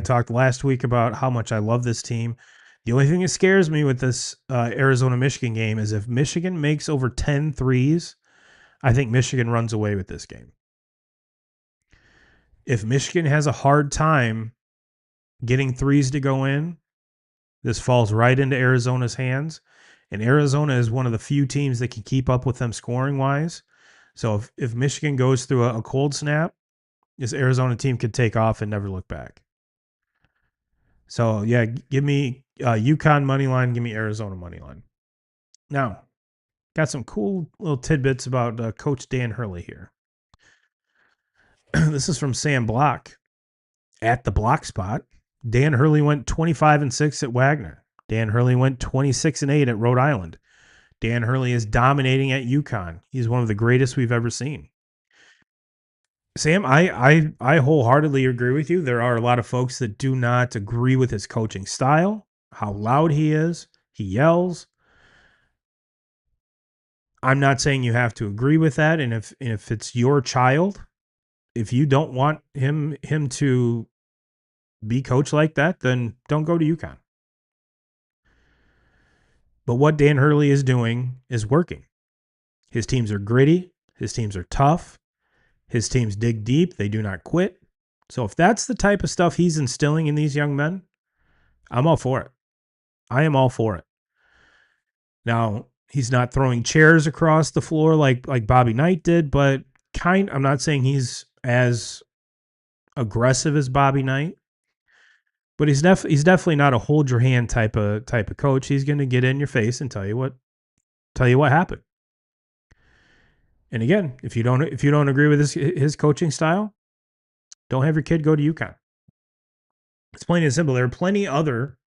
talked last week about how much I love this team. The only thing that scares me with this Arizona Michigan game is if Michigan makes over 10 threes, I think Michigan runs away with this game. If Michigan has a hard time getting threes to go in, this falls right into Arizona's hands. And Arizona is one of the few teams that can keep up with them scoring wise. So if Michigan goes through a cold snap, this Arizona team could take off and never look back. So yeah, give me UConn money line. Give me Arizona money line. Now, got some cool little tidbits about Coach Dan Hurley here. This is from Sam Block at the Block Spot. Dan Hurley went 25-6 at Wagner. Dan Hurley went 26-8 at Rhode Island. Dan Hurley is dominating at UConn. He's one of the greatest we've ever seen. Sam, I wholeheartedly agree with you. There are a lot of folks that do not agree with his coaching style, how loud he is. He yells. I'm not saying you have to agree with that. And if it's your child, if you don't want him to be coached like that, then don't go to UConn. But what Dan Hurley is doing is working. His teams are gritty. His teams are tough. His teams dig deep. They do not quit. So if that's the type of stuff he's instilling in these young men, I'm all for it. I am all for it. Now, he's not throwing chairs across the floor like Bobby Knight did, but I'm not saying he's as aggressive as Bobby Knight, but he's definitely not a hold your hand type of coach. He's going to get in your face and tell you what happened. And again, if you don't agree with his coaching style, don't have your kid go to UConn. It's plain and simple. There are plenty other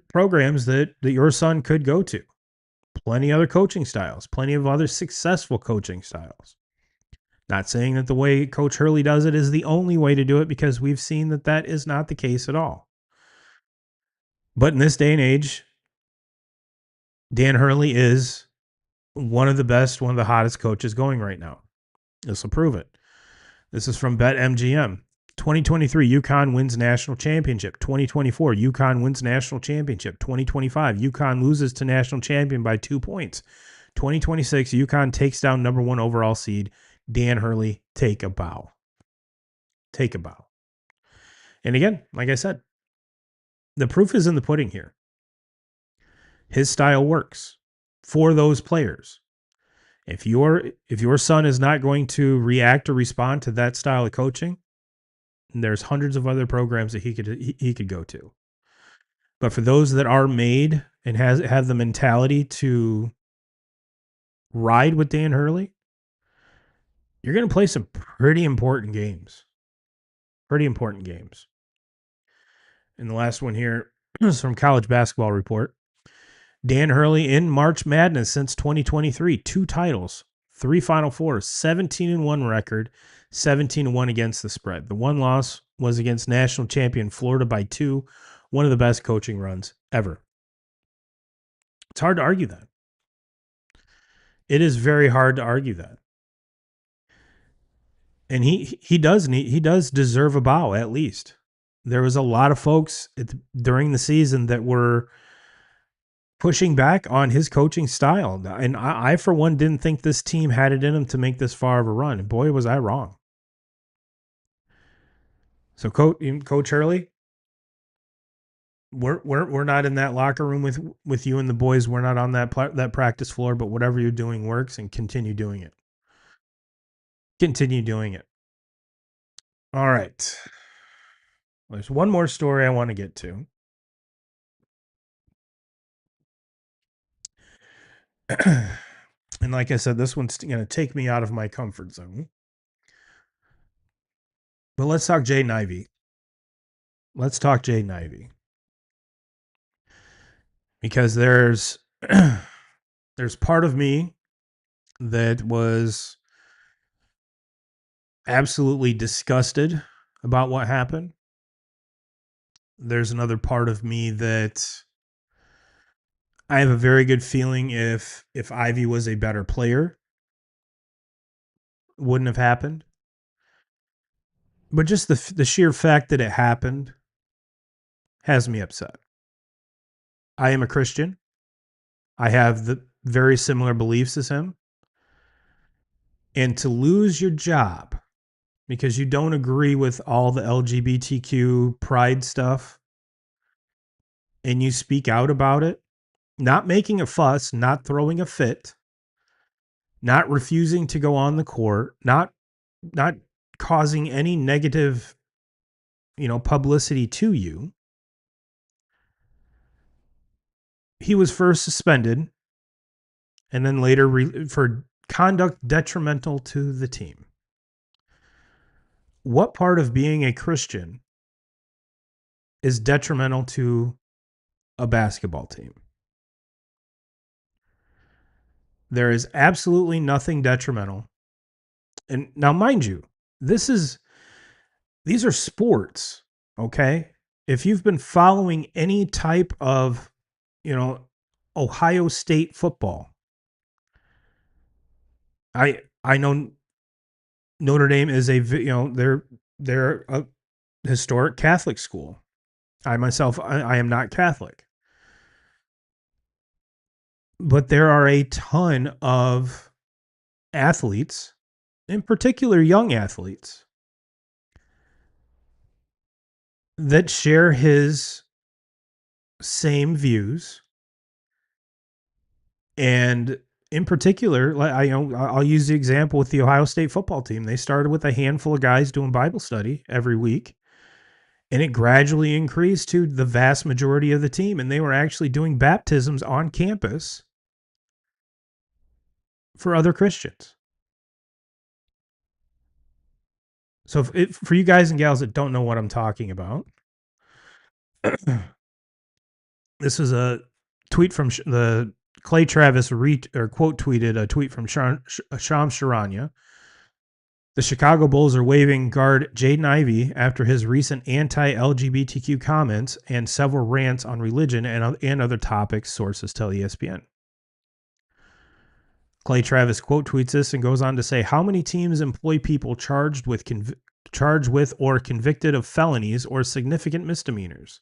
programs that your son could go to. Plenty other coaching styles, plenty of other successful coaching styles. Not saying that the way Coach Hurley does it is the only way to do it, because we've seen that is not the case at all. But in this day and age, Dan Hurley is one of the best, one of the hottest coaches going right now. This will prove it. This is from BetMGM. 2023, UConn wins national championship. 2024, UConn wins national championship. 2025, UConn loses to national champion by 2 points. 2026, UConn takes down number 1 overall seed. Dan Hurley, take a bow. Take a bow. And again, like I said, the proof is in the pudding here. His style works for those players. If your son is not going to react or respond to that style of coaching, there's hundreds of other programs that he could go to. But for those that are made and have the mentality to ride with Dan Hurley, you're going to play some pretty important games. Pretty important games. And the last one here is from College Basketball Report. Dan Hurley in March Madness since 2023, 2 titles, 3 Final Fours, 17-1 record, 17-1 against the spread. The one loss was against national champion Florida by 2, one of the best coaching runs ever. It's hard to argue that. It is very hard to argue that. And he does deserve a bow, at least. There was a lot of folks during the season that were pushing back on his coaching style. And I, for one, didn't think this team had it in them to make this far of a run. And boy, was I wrong. So Coach Hurley, we're not in that locker room with you and the boys. We're not on that practice floor, but whatever you're doing works, and continue doing it. Continue doing it. All right. There's one more story I want to get to. And like I said, this one's going to take me out of my comfort zone. But let's talk Jay Ivey. Let's talk Jay Ivey. Because there's part of me that was absolutely disgusted about what happened. There's another part of me that I have a very good feeling if Ivy was a better player, it wouldn't have happened. But just the sheer fact that it happened has me upset. I am a Christian. I have the very similar beliefs as him. And to lose your job because you don't agree with all the LGBTQ pride stuff and you speak out about it, not making a fuss, not throwing a fit, not refusing to go on the court, not causing any negative, publicity to you. He was first suspended and then later for conduct detrimental to the team. What part of being a Christian is detrimental to a basketball team? There is absolutely nothing detrimental. And now, mind you, these are sports, okay? If you've been following any type of, Ohio State football, I know Notre Dame is they're a historic Catholic school. I myself I am not Catholic, but there are a ton of athletes, in particular young athletes, that share his same views. And in particular, like I'll use the example with the Ohio State football team. They started with a handful of guys doing Bible study every week, and it gradually increased to the vast majority of the team. And they were actually doing baptisms on campus for other Christians. So for you guys and gals that don't know what I'm talking about, this is a tweet from the Clay Travis quote tweeted a tweet from Shams Charania. The Chicago Bulls are waiving guard Jaden Ivey after his recent anti-LGBTQ comments and several rants on religion and other topics, sources tell ESPN. Clay Travis quote tweets this and goes on to say, "How many teams employ people charged with or convicted of felonies or significant misdemeanors?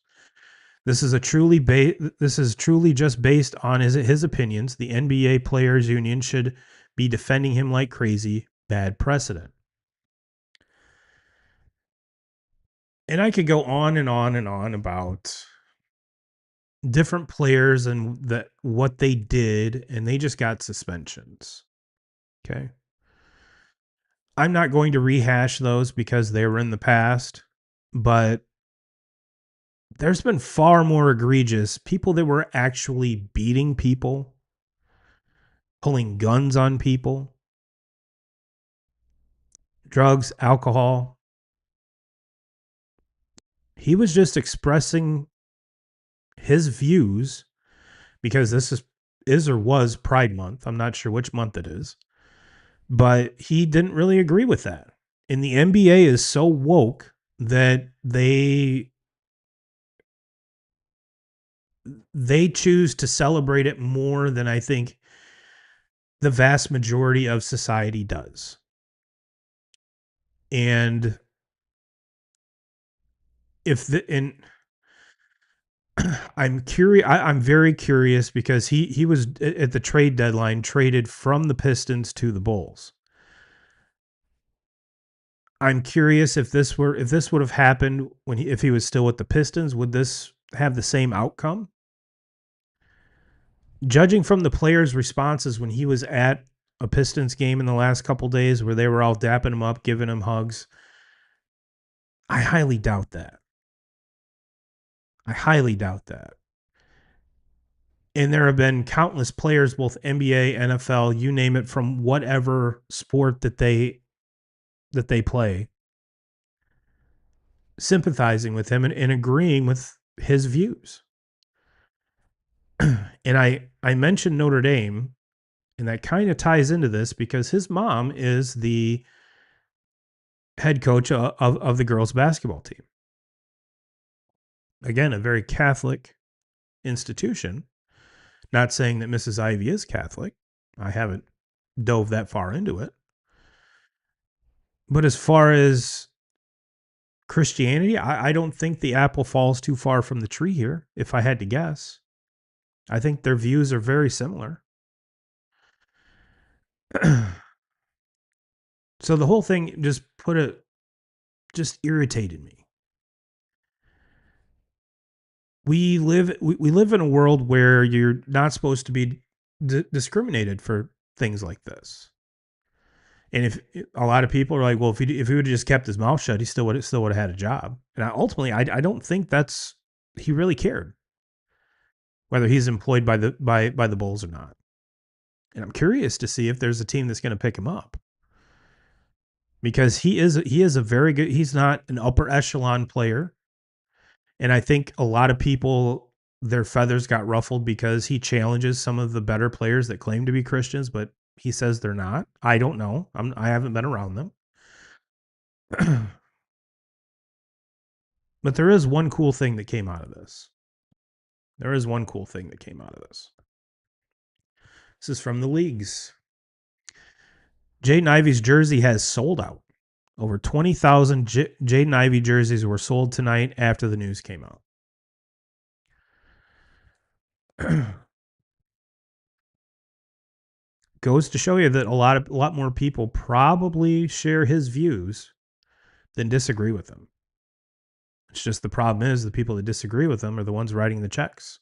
This is truly just based on his opinions. The NBA Players Union should be defending him like crazy. Bad precedent." And I could go on and on and on about different players and what they did, and they just got suspensions. Okay. I'm not going to rehash those because they were in the past, but there's been far more egregious people that were actually beating people, pulling guns on people, drugs, alcohol. He was just expressing his views because this is or was Pride Month. I'm not sure which month it is, but he didn't really agree with that. And the NBA is so woke that they choose to celebrate it more than I think the vast majority of society does. And if the and I'm curious. I'm very curious because he was at the trade deadline traded from the Pistons to the Bulls. I'm curious if this would have happened if he was still with the Pistons, would this have the same outcome? Judging from the players' responses when he was at a Pistons game in the last couple days, where they were all dapping him up, giving him hugs, I highly doubt that. I highly doubt that. And there have been countless players, both NBA, NFL, you name it, from whatever sport that they play, sympathizing with him and agreeing with his views. And I mentioned Notre Dame, and that kind of ties into this because his mom is the head coach of the girls basketball team. Again, a very Catholic institution. Not saying that Mrs. Ivy is Catholic. I haven't dove that far into it. But as far as Christianity, I don't think the apple falls too far from the tree here, if I had to guess. I think their views are very similar. So the whole thing just irritated me. We live in a world where you're not supposed to be discriminated for things like this. And if a lot of people are like, well, if he would have just kept his mouth shut, he still would have had a job. And I don't think he really cared whether he's employed by the Bulls or not. And I'm curious to see if there's a team that's going to pick him up because he is a very good. He's not an upper echelon player, and I think a lot of people their feathers got ruffled because he challenges some of the better players that claim to be Christians, but he says they're not. I don't know. I haven't been around them. But there is one cool thing that came out of this. There is one cool thing that came out of this. This is from the leagues. Jaden Ivey's jersey has sold out. Over 20,000 Jaden Ivey jerseys were sold tonight after the news came out. Goes to show you that a lot more people probably share his views than disagree with him. It's just the problem is the people that disagree with him are the ones writing the checks.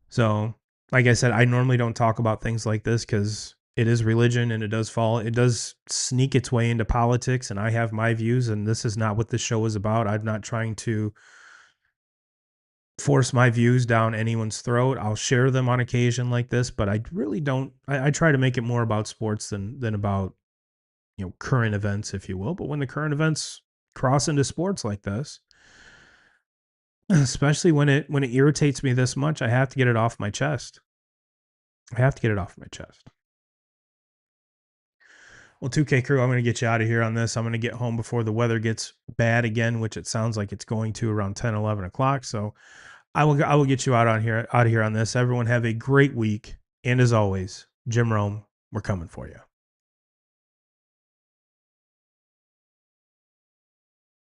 So, like I said, I normally don't talk about things like this because it is religion and it does sneak its way into politics, and I have my views, and this is not what this show is about. I'm not trying to force my views down anyone's throat. I'll share them on occasion like this, but I really don't. I try to make it more about sports than about current events, if you will. But when the current events cross into sports like this, especially when it irritates me this much, I have to get it off my chest. I have to get it off my chest. Well, 2K crew, I'm going to get you out of here on this. I'm going to get home before the weather gets bad again, which it sounds like it's going to around 10, 11 o'clock. So I will get you out of here on this. Everyone have a great week. And as always, Jim Rome, we're coming for you.